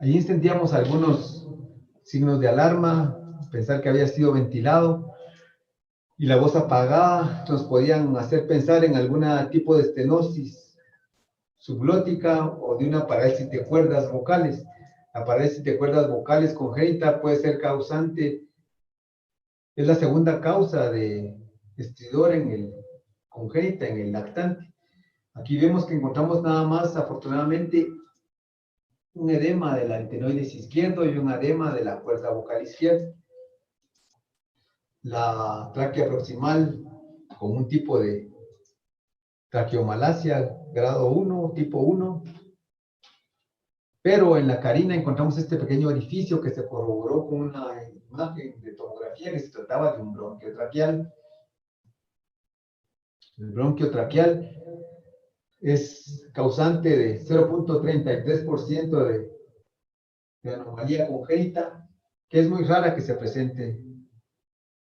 Allí sentíamos algunos signos de alarma, pensar que había sido ventilado, y la voz apagada nos podían hacer pensar en algún tipo de estenosis subglótica o de una parálisis de cuerdas vocales. La parálisis de cuerdas vocales congénita puede ser causante, es la segunda causa de estridor congénita en el lactante. Aquí vemos que encontramos nada más, afortunadamente, un edema del aritenoides izquierdo y un edema de la cuerda vocal izquierda. La tráquea proximal con un tipo de traqueomalacia grado 1, tipo 1. Pero en la carina encontramos este pequeño orificio que se corroboró con una imagen de tomografía que se trataba de un bronquio traqueal. El bronquio traqueal es causante de 0.33% de anomalía congénita, que es muy rara que se presente.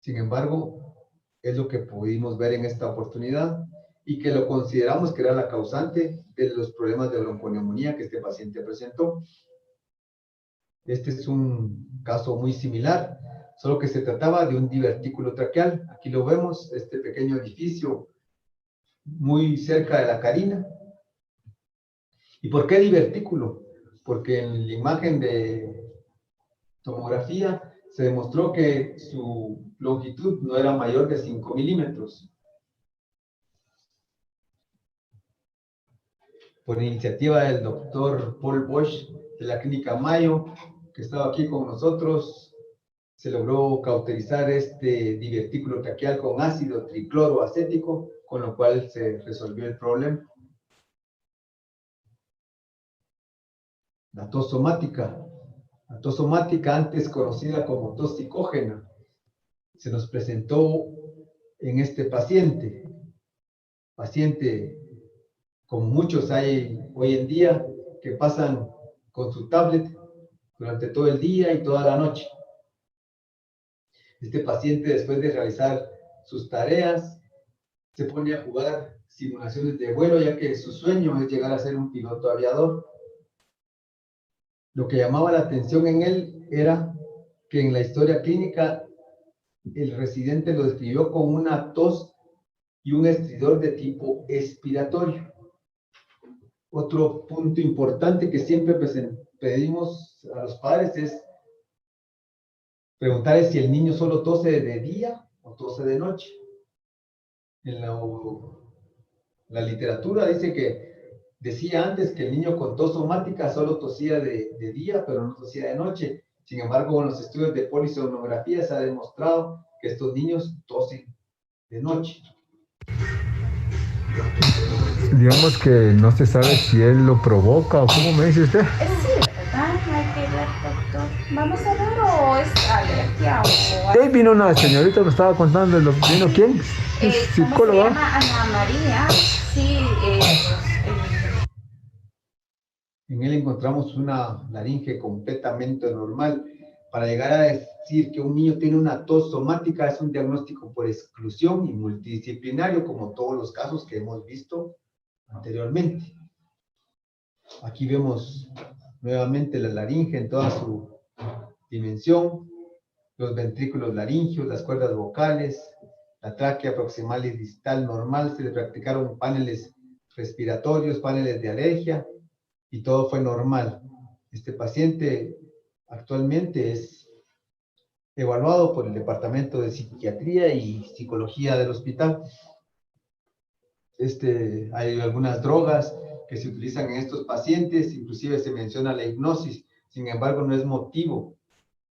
Sin embargo, es lo que pudimos ver en esta oportunidad y que lo consideramos que era la causante de los problemas de bronconeumonía que este paciente presentó. Este es un caso muy similar, solo que se trataba de un divertículo traqueal. Aquí lo vemos, este pequeño edificio muy cerca de la carina. ¿Y por qué divertículo? Porque en la imagen de tomografía se demostró que su longitud no era mayor de 5 milímetros. Por iniciativa del doctor Paul Bosch de la Clínica Mayo, que estaba aquí con nosotros, se logró cauterizar este divertículo traqueal con ácido tricloroacético, con lo cual se resolvió el problema. La tos somática. La tos somática, antes conocida como tos psicógena, se nos presentó en este paciente como muchos hay hoy en día, que pasan con su tablet durante todo el día y toda la noche. Este paciente, después de realizar sus tareas, se pone a jugar simulaciones de vuelo, ya que su sueño es llegar a ser un piloto aviador. Lo que llamaba la atención en él era que en la historia clínica el residente lo describió con una tos y un estridor de tipo expiratorio. Otro punto importante que siempre pedimos a los padres es preguntarles si el niño solo tose de día o tose de noche. En la literatura dice que decía antes que el niño con tos somática solo tosía de día, pero no tosía de noche. Sin embargo, en los estudios de polisomnografía se ha demostrado que estos niños tosen de noche. Digamos que no se sabe si él lo provoca o cómo me dice usted. Sí, ¿verdad? Hay que ver, doctor. ¿Vamos a ver o es alergia o...? Ahí vino una señorita que me estaba contando, ¿vino quién? Es ¿Cómo se psicóloga. llama? Ana María. Sí, En él encontramos una laringe completamente normal. Para llegar a decir que un niño tiene una tos somática es un diagnóstico por exclusión y multidisciplinario, como todos los casos que hemos visto anteriormente. Aquí vemos nuevamente la laringe en toda su dimensión, los ventrículos laringeos, las cuerdas vocales, la tráquea proximal y distal normal. Se le practicaron paneles respiratorios, paneles de alergia, y todo fue normal. Este paciente actualmente es evaluado por el Departamento de Psiquiatría y Psicología del hospital. Hay algunas drogas que se utilizan en estos pacientes, inclusive se menciona la hipnosis. Sin embargo, no es motivo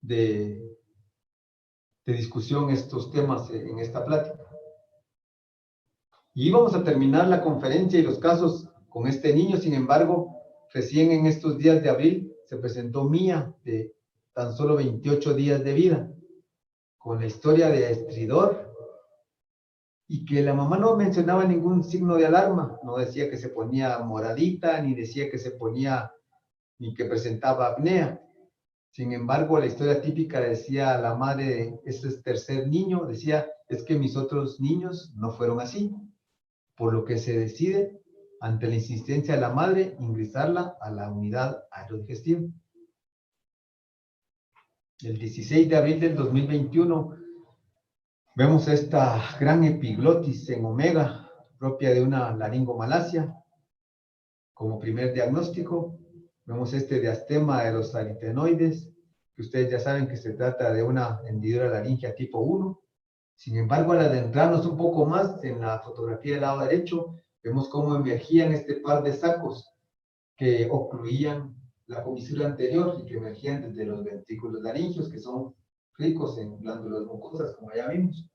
de discusión estos temas en esta plática. Y vamos a terminar la conferencia y los casos con este niño. Sin embargo, recién en estos días de abril se presentó Mía, de tan solo 28 días de vida, con la historia de estridor, y que la mamá no mencionaba ningún signo de alarma, no decía que se ponía moradita, ni decía que se ponía, ni que presentaba apnea. Sin embargo, la historia típica decía la madre de este tercer niño, decía, es que mis otros niños no fueron así, por lo que se decide, ante la insistencia de la madre, ingresarla a la unidad aerodigestiva. El 16 de abril del 2021 vemos esta gran epiglotis en omega, propia de una laringomalacia, como primer diagnóstico. Vemos este diastema de los aritenoides, que ustedes ya saben que se trata de una hendidura laringea tipo 1. Sin embargo, al adentrarnos un poco más en la fotografía del lado derecho, vemos cómo emergían este par de sacos que ocluían la comisura anterior y que emergían desde los ventrículos laringeos, que son ricos en glándulas mucosas, como ya vimos.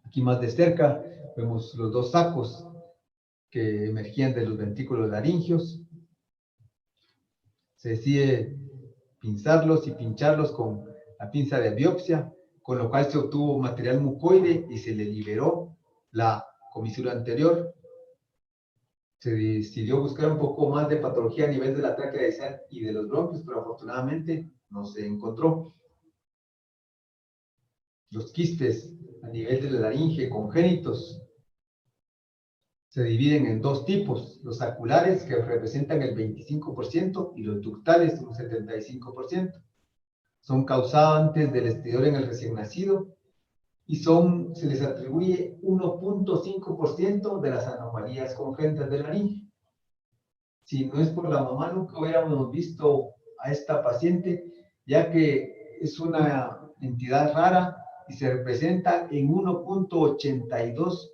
Aquí más de cerca vemos los dos sacos que emergían de los ventrículos laringeos. Se decide pinzarlos y pincharlos con la pinza de biopsia, con lo cual se obtuvo material mucoide y se le liberó la comisura anterior. Se decidió buscar un poco más de patología a nivel de la tráquea distal y de los bronquios, pero afortunadamente no se encontró. Los quistes a nivel de la laringe congénitos se dividen en dos tipos: los saculares, que representan el 25%, y los ductales, un 75%. Son causantes del estridor en el recién nacido y se les atribuye 1.5% de las anomalías congénitas de la laringe. Si no es por la mamá, nunca hubiéramos visto a esta paciente, ya que es una entidad rara y se representa en 1.82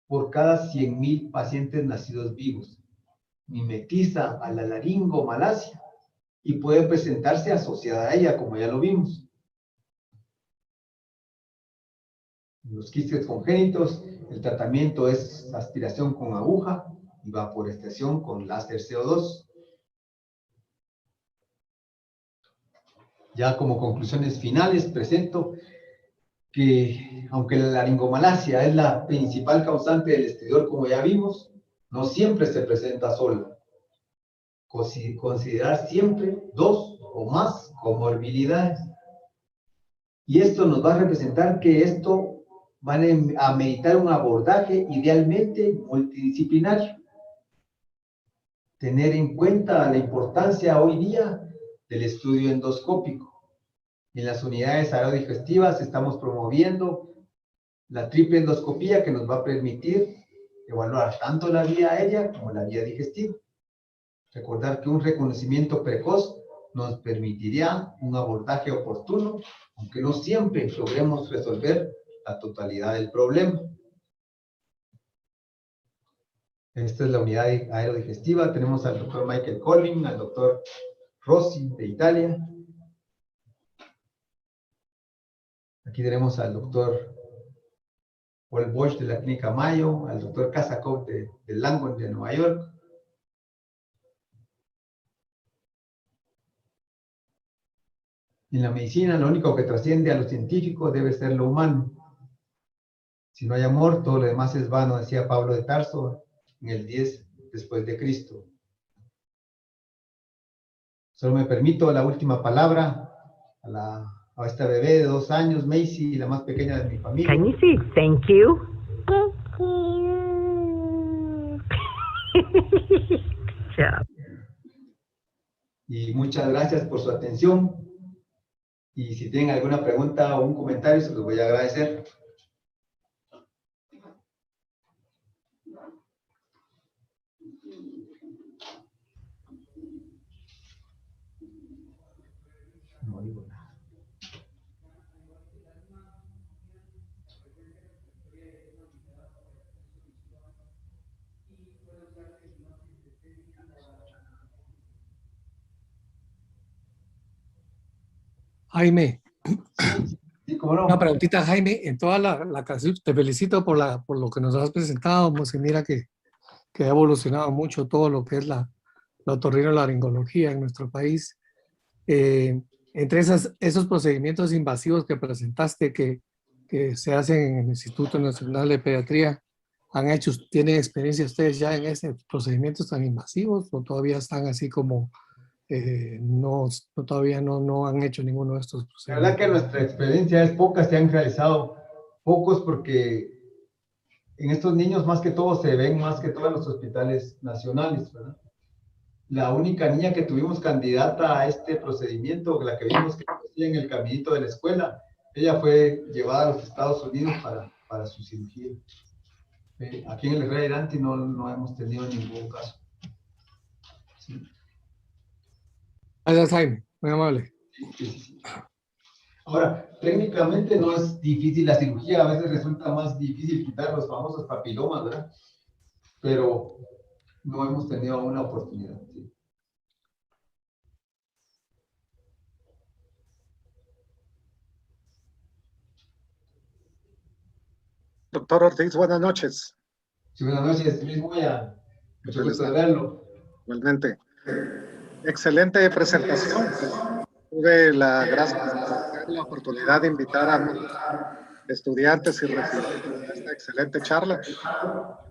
por cada 100,000 pacientes nacidos vivos. Mimetiza a la laringomalacia y puede presentarse asociada a ella, como ya lo vimos. Los quistes congénitos, el tratamiento es aspiración con aguja y vaporestación con láser CO2. Ya como conclusiones finales presento que aunque la laringomalacia es la principal causante del estridor, como ya vimos, no siempre se presenta sola. Considerar siempre 2 o más comorbilidades. Y esto nos va a representar que esto van a meditar un abordaje idealmente multidisciplinario. Tener en cuenta la importancia hoy día del estudio endoscópico. En las unidades aerodigestivas estamos promoviendo la triple endoscopía que nos va a permitir evaluar tanto la vía aérea como la vía digestiva. Recordar que un reconocimiento precoz nos permitiría un abordaje oportuno, aunque no siempre logremos resolver la totalidad del problema. Esta es la unidad aerodigestiva. Tenemos al doctor Michael Collin, al doctor Rossi de Italia. Aquí tenemos al doctor Paul Bosch de la Clínica Mayo, al doctor Kazakov de Langone de Nueva York. En la medicina, lo único que trasciende a lo científico debe ser lo humano. Si no hay amor, todo lo demás es vano, decía Pablo de Tarso en el 10 después de Cristo. Solo me permito la última palabra a esta bebé de 2 años, Macy, la más pequeña de mi familia. Can you say thank you? Good job. Y muchas gracias por su atención. Y si tienen alguna pregunta o un comentario, se los voy a agradecer. No digo nada. Jaime, Sí, cómo no. una preguntita, Jaime. En toda la canción, te felicito por lo que nos has presentado. Se mira que ha evolucionado mucho todo lo que es la otorrinolaringología en nuestro país. Entre esos procedimientos invasivos que presentaste que se hacen en el Instituto Nacional de Pediatría, ¿tienen experiencia ustedes ya en esos procedimientos tan invasivos o todavía están así como todavía no han hecho ninguno de estos procedimientos? La verdad que nuestra experiencia es poca, se han realizado pocos porque en estos niños más que todo se ven más que todo en los hospitales nacionales, ¿verdad? La única niña que tuvimos candidata a este procedimiento, la que vimos que hacía en el caminito de la escuela, ella fue llevada a los Estados Unidos para su cirugía. Aquí en el Herrera Iranti no hemos tenido ningún caso. Sí. Gracias, Jaime. Muy amable. Sí. Ahora, técnicamente no es difícil la cirugía, a veces resulta más difícil quitar los famosos papilomas, ¿verdad? Pero no hemos tenido una oportunidad. ¿Sí? Doctor Ortiz, buenas noches. Sí, buenas noches, Luis Moya. Mucho gusto de verlo. Igualmente. Excelente presentación. Tuve la gracia de la oportunidad de invitar a estudiantes y residentes a esta excelente charla.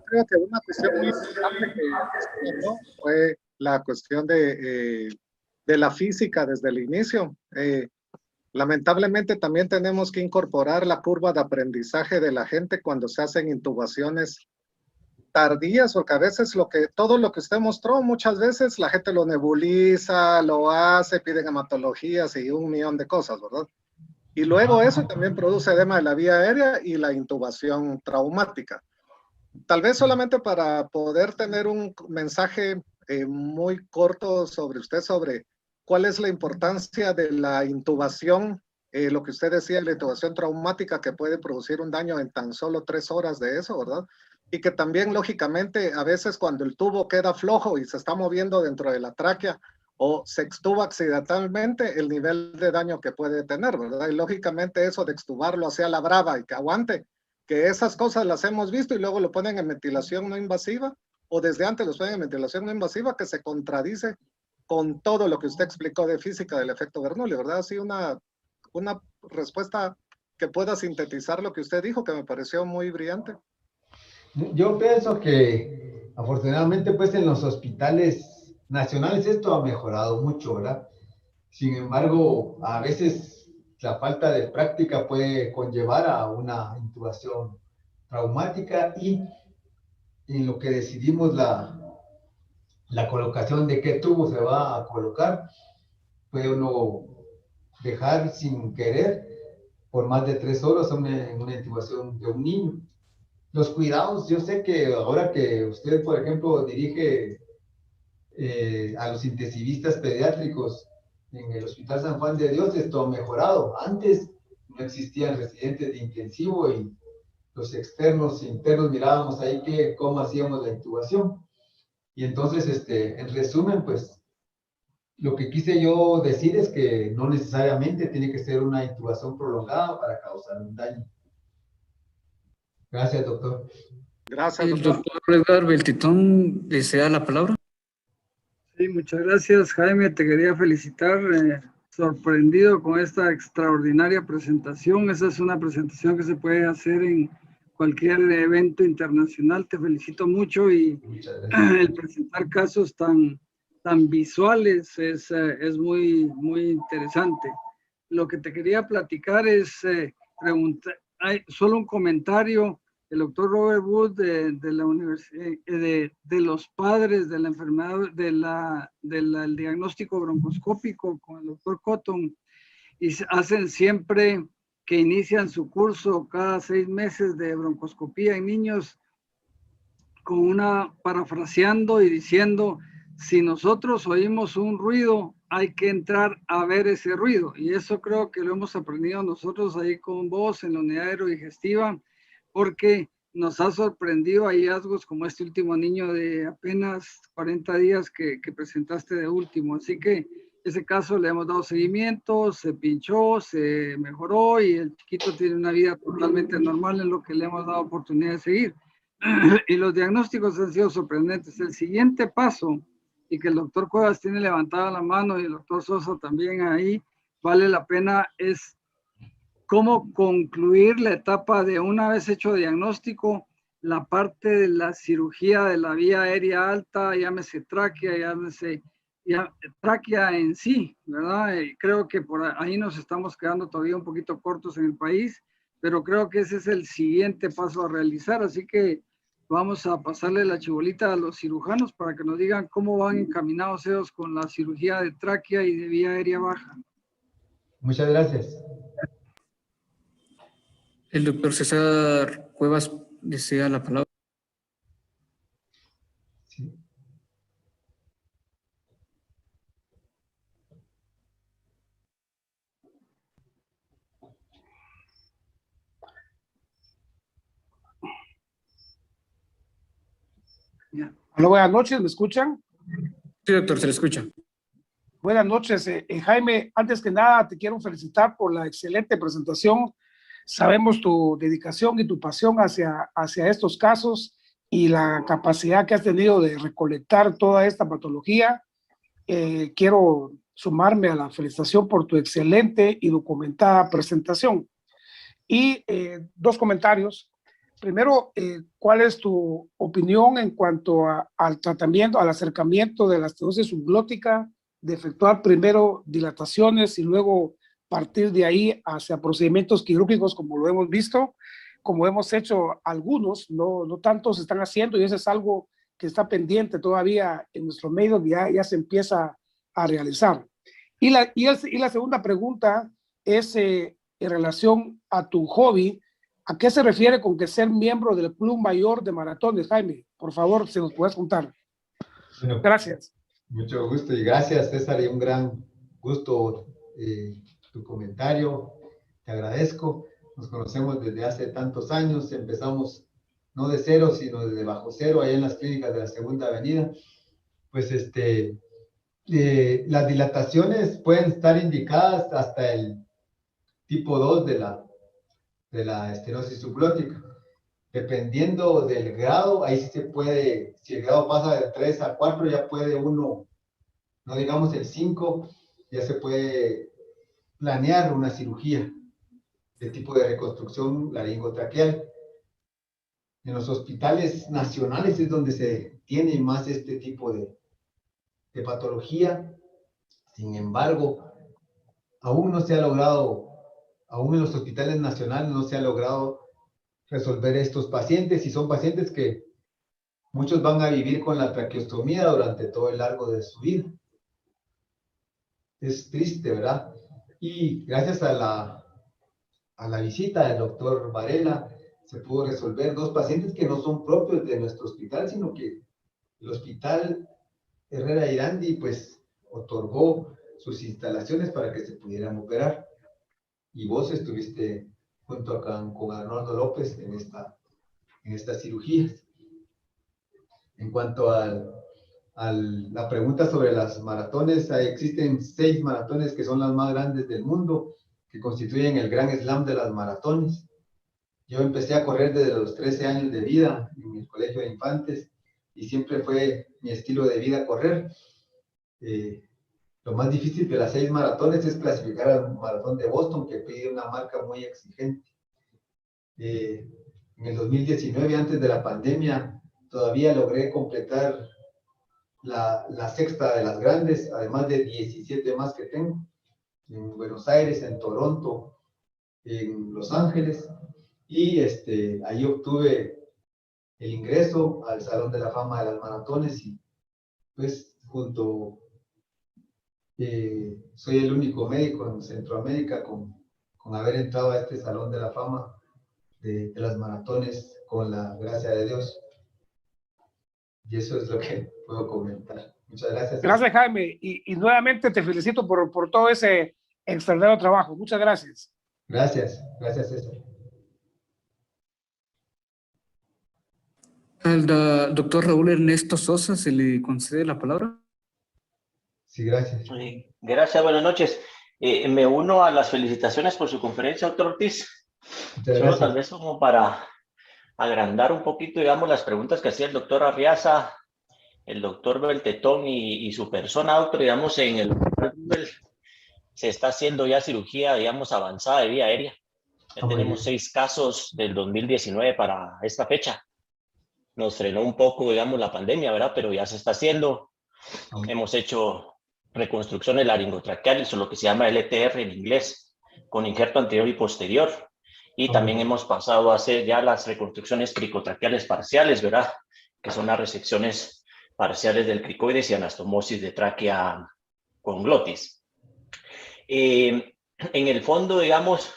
Creo que una cuestión muy importante que ¿no? fue la cuestión de la física desde el inicio. Lamentablemente también tenemos que incorporar la curva de aprendizaje de la gente cuando se hacen intubaciones tardías, porque a veces todo lo que usted mostró, muchas veces la gente lo nebuliza, lo hace, piden hematologías y 1.000.000 de cosas, ¿verdad? Y luego eso también produce edema de la vía aérea y la intubación traumática. Tal vez solamente para poder tener un mensaje muy corto sobre usted, sobre cuál es la importancia de la intubación, lo que usted decía, la intubación traumática que puede producir un daño en tan solo 3 horas de eso, ¿verdad? Y que también, lógicamente, a veces cuando el tubo queda flojo y se está moviendo dentro de la tráquea, o se extuba accidentalmente, el nivel de daño que puede tener, ¿verdad? Y lógicamente eso de extubarlo hacia la brava y que aguante, que esas cosas las hemos visto y luego lo ponen en ventilación no invasiva, o desde antes los ponen en ventilación no invasiva, que se contradice con todo lo que usted explicó de física del efecto Bernoulli, ¿verdad? Así una respuesta que pueda sintetizar lo que usted dijo, que me pareció muy brillante. Yo pienso que afortunadamente pues en los hospitales nacionales esto ha mejorado mucho, ¿verdad? Sin embargo, a veces la falta de práctica puede conllevar a una intubación traumática y en lo que decidimos la colocación de qué tubo se va a colocar, puede uno dejar sin querer por más de 3 horas en una intubación de un niño. Los cuidados, yo sé que ahora que usted, por ejemplo, dirige a los intensivistas pediátricos en el Hospital San Juan de Dios, esto ha mejorado. Antes no existían residentes de intensivo y los externos e internos mirábamos ahí cómo hacíamos la intubación. Y entonces, en resumen, pues, lo que quise yo decir es que no necesariamente tiene que ser una intubación prolongada para causar un daño. Gracias, doctor. Gracias, El doctor. doctor Edgar Beltitón desea la palabra. Sí, muchas gracias, Jaime. Te quería felicitar. Sorprendido con esta extraordinaria presentación. Esa es una presentación que se puede hacer en cualquier evento internacional. Te felicito mucho y el presentar casos tan visuales es muy interesante. Lo que te quería platicar es hay solo un comentario. El doctor Robert Wood de la universidad, de los padres de la enfermedad, del diagnóstico broncoscópico con el doctor Cotton, y hacen siempre que inician su curso cada 6 meses de broncoscopía en niños, con parafraseando y diciendo, si nosotros oímos un ruido, hay que entrar a ver ese ruido. Y eso creo que lo hemos aprendido nosotros ahí con vos en la unidad aerodigestiva, porque nos ha sorprendido hallazgos como este último niño de apenas 40 días que presentaste de último. Así que ese caso le hemos dado seguimiento, se pinchó, se mejoró y el chiquito tiene una vida totalmente normal en lo que le hemos dado oportunidad de seguir. Y los diagnósticos han sido sorprendentes. El siguiente paso, y que el doctor Cuevas tiene levantada la mano y el doctor Sosa también ahí, vale la pena, es cómo concluir la etapa de una vez hecho diagnóstico, la parte de la cirugía de la vía aérea alta, llámese tráquea, tráquea en sí, ¿verdad? Y creo que por ahí nos estamos quedando todavía un poquito cortos en el país, pero creo que ese es el siguiente paso a realizar, así que vamos a pasarle la chibolita a los cirujanos para que nos digan cómo van encaminados ellos con la cirugía de tráquea y de vía aérea baja. Muchas gracias. El doctor César Cuevas desea la palabra. Sí. Hola, buenas noches, ¿me escuchan? Sí, doctor, se le escucha. Buenas noches, Jaime. Antes que nada, te quiero felicitar por la excelente presentación. Sabemos tu dedicación y tu pasión hacia estos casos y la capacidad que has tenido de recolectar toda esta patología. Quiero sumarme a la felicitación por tu excelente y documentada presentación. Y 2 comentarios. Primero, ¿cuál es tu opinión en cuanto al tratamiento, al acercamiento de la estenosis subglótica, de efectuar primero dilataciones y luego partir de ahí hacia procedimientos quirúrgicos como lo hemos visto, como hemos hecho algunos, no tantos están haciendo, y eso es algo que está pendiente todavía en nuestro medio, ya se empieza a realizar? Y la segunda pregunta es en relación a tu hobby. ¿A qué se refiere con que ser miembro del Club Mayor de Maratones, Jaime? Por favor, si nos puedes contar. Bueno, gracias. Mucho gusto y gracias, César, y un gran gusto tu comentario. Te agradezco. Nos conocemos desde hace tantos años. Empezamos no de cero, sino desde bajo cero, allá en las clínicas de la Segunda Avenida. Pues Las dilataciones pueden estar indicadas hasta el tipo 2 de la estenosis subglótica. Dependiendo del grado, ahí sí se puede, si el grado pasa de 3 a 4, ya puede uno, no digamos el 5, ya se puede planear una cirugía de tipo de reconstrucción laringotraqueal. En los hospitales nacionales es donde se tiene más este tipo de patología. Sin embargo, aún no se ha logrado, aún en los hospitales nacionales no se ha logrado resolver estos pacientes, y son pacientes que muchos van a vivir con la traqueostomía durante todo el largo de su vida. Es triste, ¿verdad? Y gracias a la visita del doctor Varela se pudo resolver 2 pacientes que no son propios de nuestro hospital, sino que el hospital Herrera Irandi pues otorgó sus instalaciones para que se pudieran operar. Y vos estuviste junto con Arnoldo López en estas cirugías. En cuanto a la pregunta sobre las maratones, existen 6 maratones que son las más grandes del mundo, que constituyen el gran slam de las maratones. Yo empecé a correr desde los 13 años de vida en el colegio de infantes, y siempre fue mi estilo de vida correr. Lo más difícil de las 6 maratones es clasificar al maratón de Boston, que pide una marca muy exigente. En el 2019, antes de la pandemia, todavía logré completar la 6ª de las grandes, además de 17 más que tengo, en Buenos Aires, en Toronto, en Los Ángeles, y ahí obtuve el ingreso al Salón de la Fama de las Maratones, y pues soy el único médico en Centroamérica con haber entrado a este Salón de la Fama de las maratones, con la gracia de Dios. Y eso es lo que puedo comentar. Muchas gracias. Gracias, Jaime, y nuevamente te felicito por todo ese extraordinario trabajo. Muchas gracias. Gracias César. Al doctor Raúl Ernesto Sosa se le concede la palabra. Sí, gracias. Gracias, buenas noches. Me uno a las felicitaciones por su conferencia, doctor Ortiz. Solo tal vez como para agrandar un poquito, digamos, las preguntas que hacía el doctor Arriaza, el doctor Beltetón y su persona, doctor, digamos, en el se está haciendo ya cirugía, digamos, avanzada de vía aérea. Ya tenemos 6 casos del 2019 para esta fecha. Nos frenó un poco, digamos, la pandemia, ¿verdad? Pero ya se está haciendo. Hemos hecho reconstrucciones laringotraqueales, o lo que se llama LTR en inglés, con injerto anterior y posterior. Y también hemos pasado a hacer ya las reconstrucciones cricotraqueales parciales, ¿verdad? Que son las resecciones parciales del cricoides y anastomosis de tráquea con glotis. En el fondo, digamos,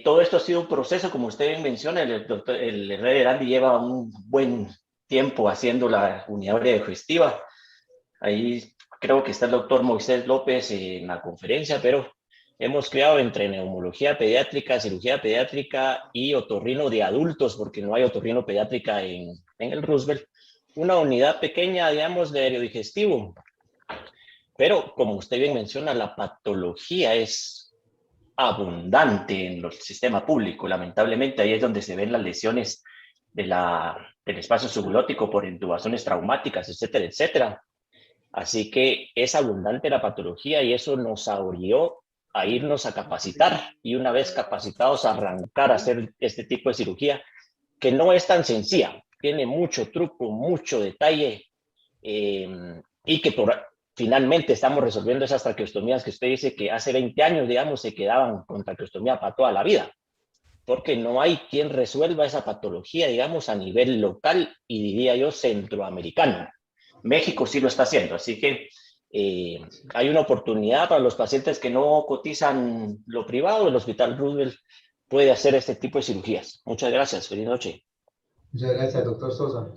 todo esto ha sido un proceso, como usted bien menciona, el Herrera Irandi lleva un buen tiempo haciendo la unidad digestiva. Ahí creo que está el doctor Moisés López en la conferencia, pero hemos creado entre neumología pediátrica, cirugía pediátrica y otorrino de adultos, porque no hay otorrino pediátrica en el Roosevelt, una unidad pequeña, digamos, de aerodigestivo. Pero, como usted bien menciona, la patología es abundante en el sistema público. Lamentablemente, ahí es donde se ven las lesiones del espacio subglótico por intubaciones traumáticas, etcétera, etcétera. Así que es abundante la patología, y eso nos orilló a irnos a capacitar, y una vez capacitados a arrancar a hacer este tipo de cirugía, que no es tan sencilla, tiene mucho truco, mucho detalle, y que finalmente estamos resolviendo esas traqueostomías que usted dice que hace 20 años, digamos, se quedaban con traqueostomía para toda la vida, porque no hay quien resuelva esa patología, digamos, a nivel local y diría yo centroamericano. México sí lo está haciendo, así que hay una oportunidad para los pacientes que no cotizan lo privado. El Hospital Roosevelt puede hacer este tipo de cirugías. Muchas gracias, feliz noche. Muchas gracias, doctor Sosa.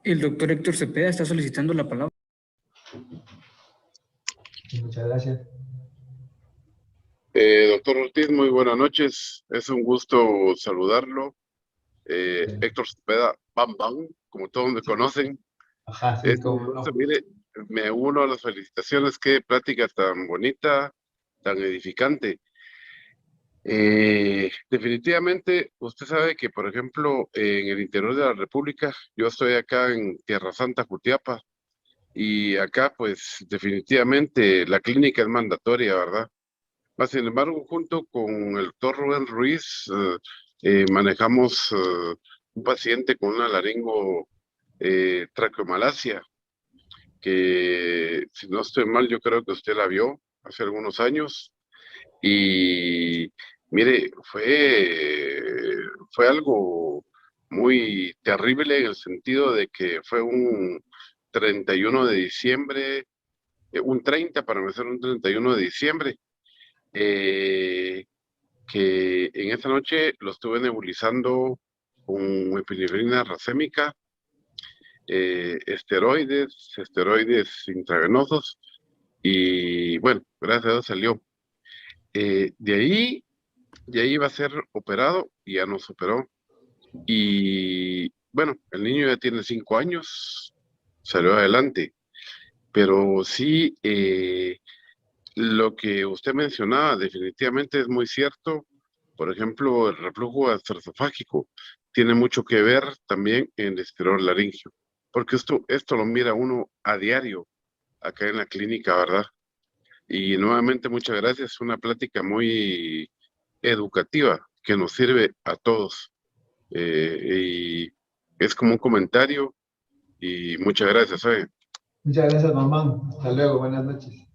El doctor Héctor Cepeda está solicitando la palabra. Muchas gracias. Doctor Ortiz, muy buenas noches. Es un gusto saludarlo. Héctor Cepeda, Bam Bam, como todos me conocen. Ajá, sí, como no. Mire, me uno a las felicitaciones. Qué plática tan bonita, tan edificante. Definitivamente, usted sabe que, por ejemplo, en el interior de la República, yo estoy acá en Tierra Santa, Jutiapa, y acá, pues, definitivamente la clínica es mandatoria, ¿verdad? Mas, sin embargo, junto con el doctor Rubén Ruiz, manejamos un paciente con una laringo traqueomalacia, que, si no estoy mal, yo creo que usted la vio hace algunos años. Y mire, fue algo muy terrible en el sentido de que fue un 31 de diciembre, un 30 para empezar, un 31 de diciembre, que en esa noche lo estuve nebulizando con epinefrina racémica, esteroides intravenosos, y bueno, gracias a Dios salió. De ahí iba a ser operado y ya nos operó. Y bueno, el niño ya tiene 5 años, salió adelante. Pero sí, lo que usted mencionaba definitivamente es muy cierto. Por ejemplo, el reflujo gastroesofágico tiene mucho que ver también en el esteroide laringio, porque esto lo mira uno a diario acá en la clínica, ¿verdad? Y nuevamente muchas gracias, una plática muy educativa que nos sirve a todos. Y es como un comentario y muchas gracias. Muchas gracias, mamá. Hasta luego, buenas noches.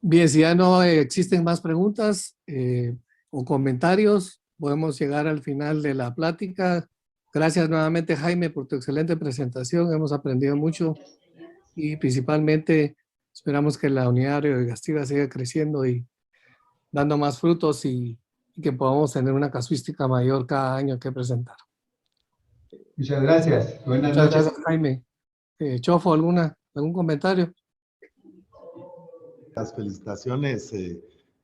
Bien, si ya no existen más preguntas o comentarios, podemos llegar al final de la plática. Gracias nuevamente, Jaime, por tu excelente presentación. Hemos aprendido mucho y principalmente esperamos que la unidad radiogastiva siga creciendo y dando más frutos y que podamos tener una casuística mayor cada año que presentar. Muchas gracias. Buenas Muchas noches. gracias, Jaime. Chofo, ¿algún comentario? Las felicitaciones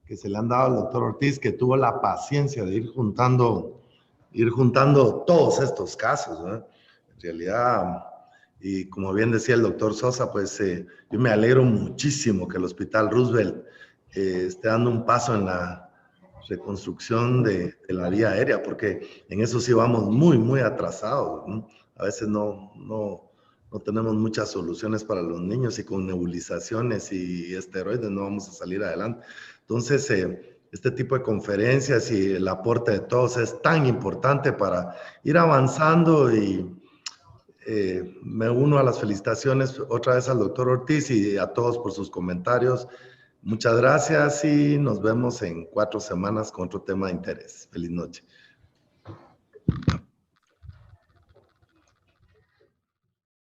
que se le han dado al doctor Ortiz, que tuvo la paciencia de ir juntando todos estos casos, ¿no? En realidad, y como bien decía el doctor Sosa, pues yo me alegro muchísimo que el Hospital Roosevelt esté dando un paso en la reconstrucción de la vía aérea, porque en eso sí vamos muy, muy atrasados, ¿no? A veces no tenemos muchas soluciones para los niños y con nebulizaciones y esteroides no vamos a salir adelante. Entonces, este tipo de conferencias y el aporte de todos es tan importante para ir avanzando y me uno a las felicitaciones otra vez al doctor Ortiz y a todos por sus comentarios. Muchas gracias y nos vemos en 4 semanas con otro tema de interés. Feliz noche.